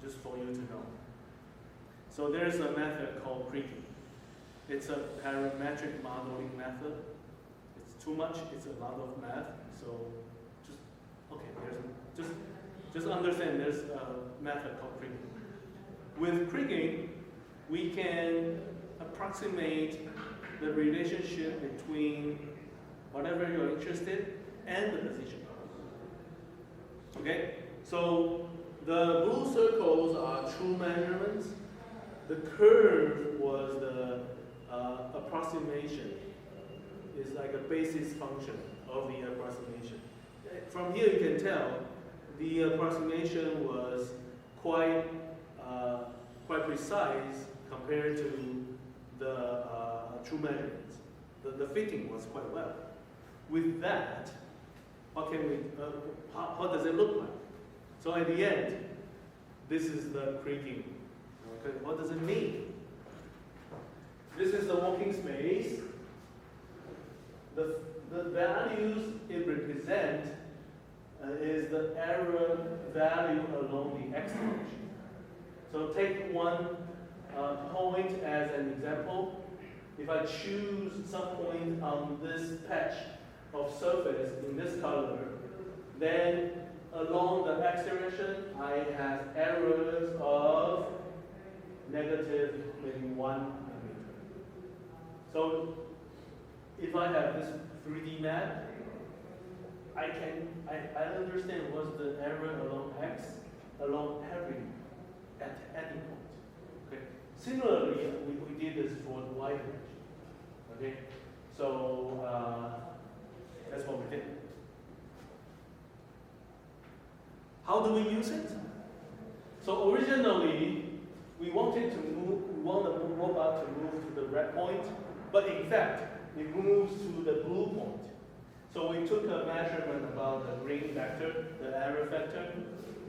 just for you to know. So there's a method called kriging. It's a parametric modeling method. It's too much. It's a lot of math. So just understand there's a method called kriging. With kriging, we can approximate the relationship between whatever you're interested and the position. Okay? So the blue circles are true measurements. The curve was the approximation. It's like a basis function of the approximation. From here you can tell the approximation was quite precise compared to the true measurements. The fitting was quite well. With that, what can we? How does it look like? So at the end, this is the kriging. Okay, what does it mean? This is the working space. The values it represents is the error value along the x direction. So take one point as an example. If I choose some point on this patch of surface in this color, then along the x direction, I have errors of negative maybe 1 millimeter. So if I have this 3D map, I understand what's the error along x, along at any point. Okay. Similarly, we did this for the y direction. Okay. So that's what we did. How do we use it? So originally, we want the robot to move to the red point, but in fact, it moves to the blue point. So we took a measurement about the green vector, the error vector.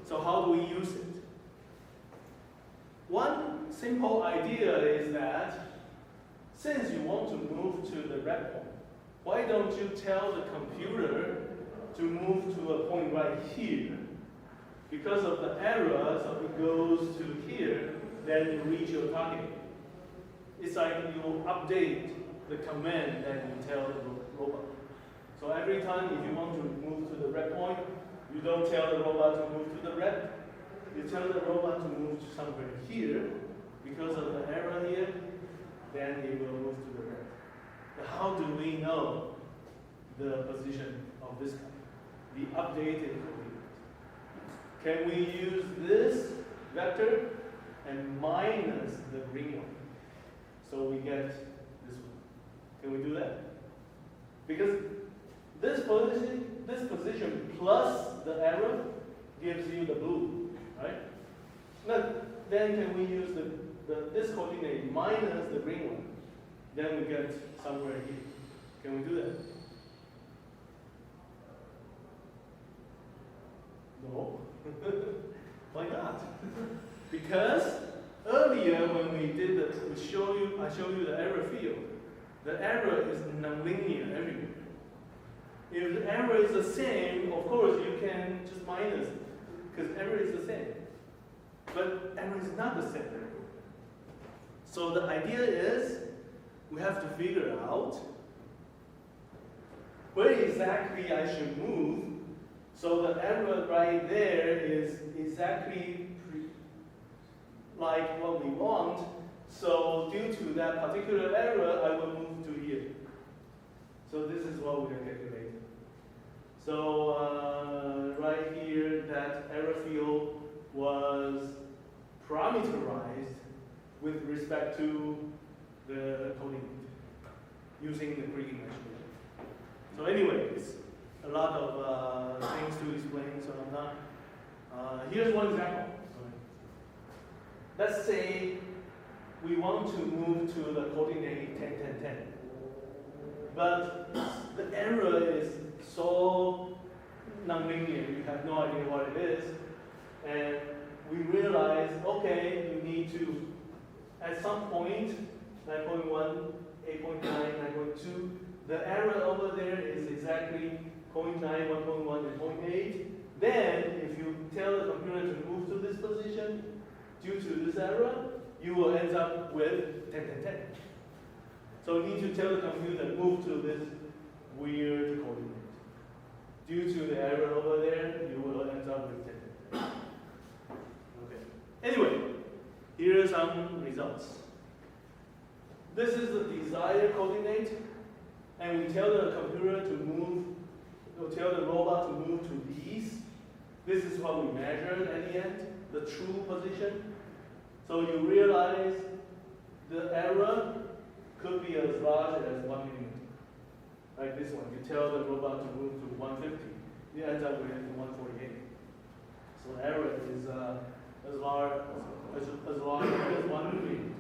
So how do we use it? One simple idea is that since you want to move to the red point, why don't you tell the computer to move to a point right here? Because of the error, so it goes to here, then you reach your target. It's like you update the command that you tell the robot. So every time if you want to move to the red point, you don't tell the robot to move to the red. You tell the robot to move to somewhere here. Because of the error here, then it will move to the red. But how do we know the position of this guy? The updated coordinate. Can we use this vector and minus the green one? So we get this one. Can we do that? Because this position plus the error gives you the blue, right? Now, then can we use this coordinate minus the green one? Then we get somewhere here. Can we do that? No. Why not? Because earlier when we did I show you the error field. The error is nonlinear everywhere. If the error is the same, of course you can just minus it, because error is the same. But error is not the same. So the idea is we have to figure out where exactly I should move. So the error right there is exactly like what we want. So due to that particular error, I will move to here. So this is what we are calculating. So right here, that error field was parameterized with respect to the coordinate using the Green measurement. So anyway, it's a lot of things to explain, so I'm not. Here's one example. Let's say we want to move to the coordinate 10, 10, 10. But the error is so nonlinear, you have no idea what it is. And we realize, okay, you need to, at some point, 9.1, 8.9, 9.2, the error over there is exactly 0.9, 1.1, and 0.8. Then, if you tell the computer to move to this position, due to this error, you will end up with 10, 10, 10. So you need to tell the computer to move to this weird coordinate. Due to the error over there, you will end up with 10, 10, 10. Okay. Anyway, here are some results. This is the desired coordinate, and we tell the computer to move, we'll tell the robot to move to these. This is what we measured at the end, the true position. So you realize the error could be as large as 1 millimeter. Like this one, you tell the robot to move to 150, you end up with 148. So error is as large as 1 millimeter.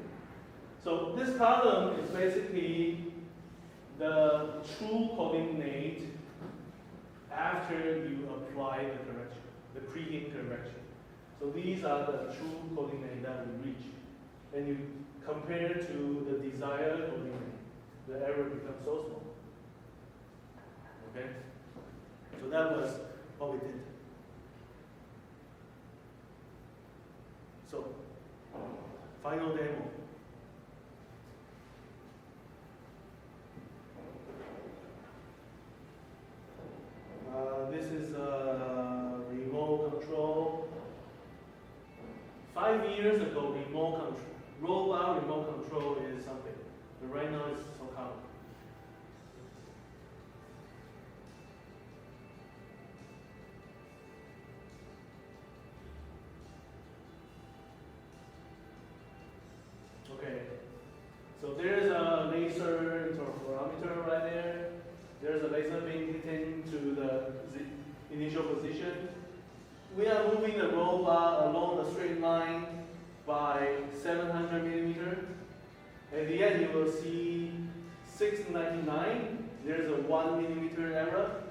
So this column is basically the true coordinate after you apply the correction, the pre-hit correction. So these are the true coordinate that we reach. And you compare to the desired coordinate, the error becomes so small. Okay? So that was what we did. So, final demo. This is 5 years ago, robot remote control is something, but right now it's so common. Okay, so there's a laser interferometer right there. There's a laser beam hitting to the initial position. We are moving the robot along a straight line by 700 millimeter. At the end, you will see 699. There's a 1 millimeter error.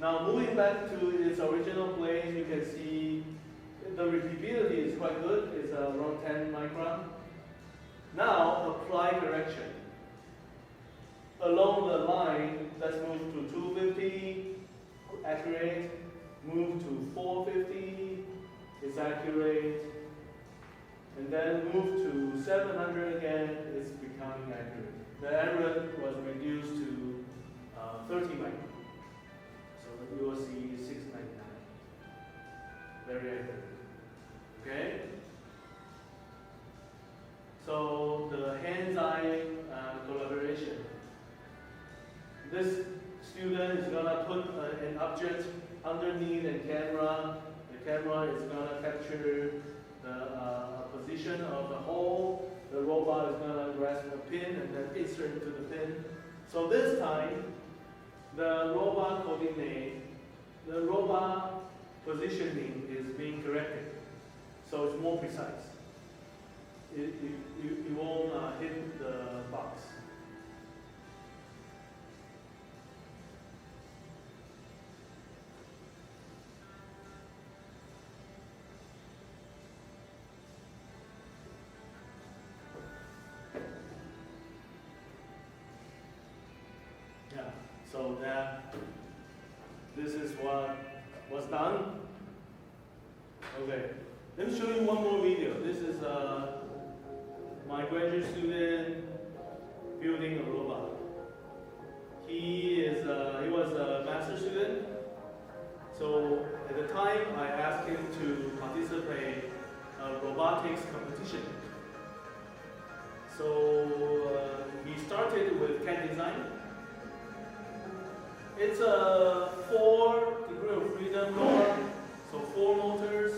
Now, moving back to its original place, you can see the repeatability is quite good. It's around 10 micron. Now, apply correction. Along the line, let's move to 250, accurate. Move to 450, it's accurate. And then move to 700 again, it's becoming accurate. The error was reduced to 30 micron. So you will see 699. Very accurate. Okay? So the hands-eye collaboration. This student is gonna put an object underneath the camera. The camera is gonna capture the position of the hole. The robot is gonna grasp a pin and then insert into the pin. So this time, the robot coordinate, the robot positioning is being corrected. So it's more precise. You won't hit the box. Yeah, so this is what was done. Okay, let me show you one more video. This is my graduate student building a robot. He was a master student. So at the time, I asked him to participate a robotics competition. So he started with CAD design. It's a 4 degree of freedom door, so 4 motors,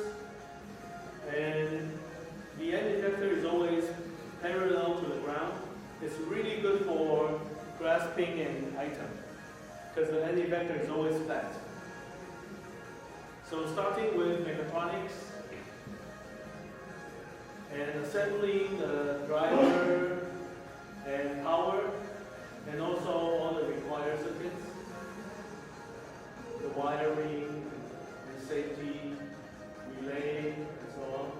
and the end effector is always parallel to the ground. It's really good for grasping an item, because the end effector is always flat. So starting with mechatronics, and assembling the driver and power, and also all the required circuits, the wiring, and safety, relay, and so on.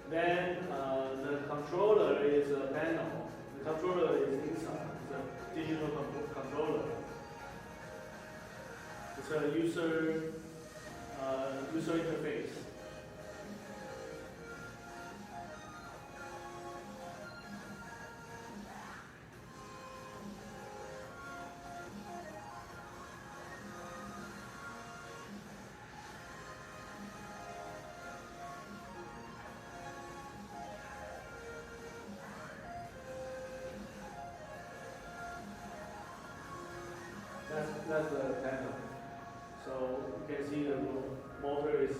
Then the controller is a panel. The controller is inside. It's a digital controller. It's a user interface. That's the panel. So you can see the motor is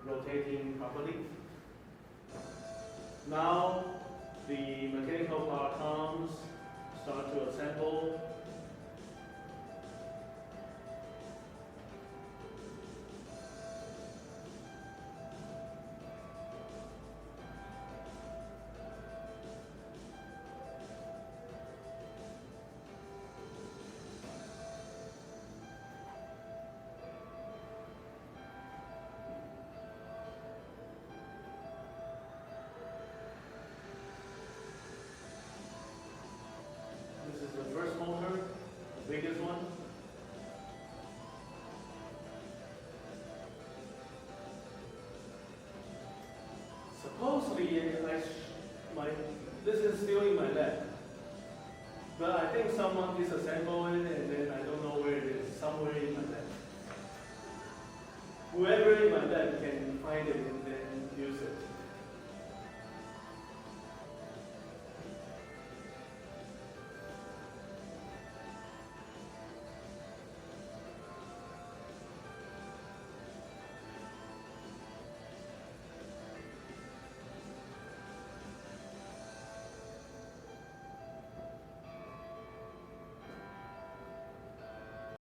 rotating properly. Now the mechanical part comes, start to assemble. This is the first motor. disassemble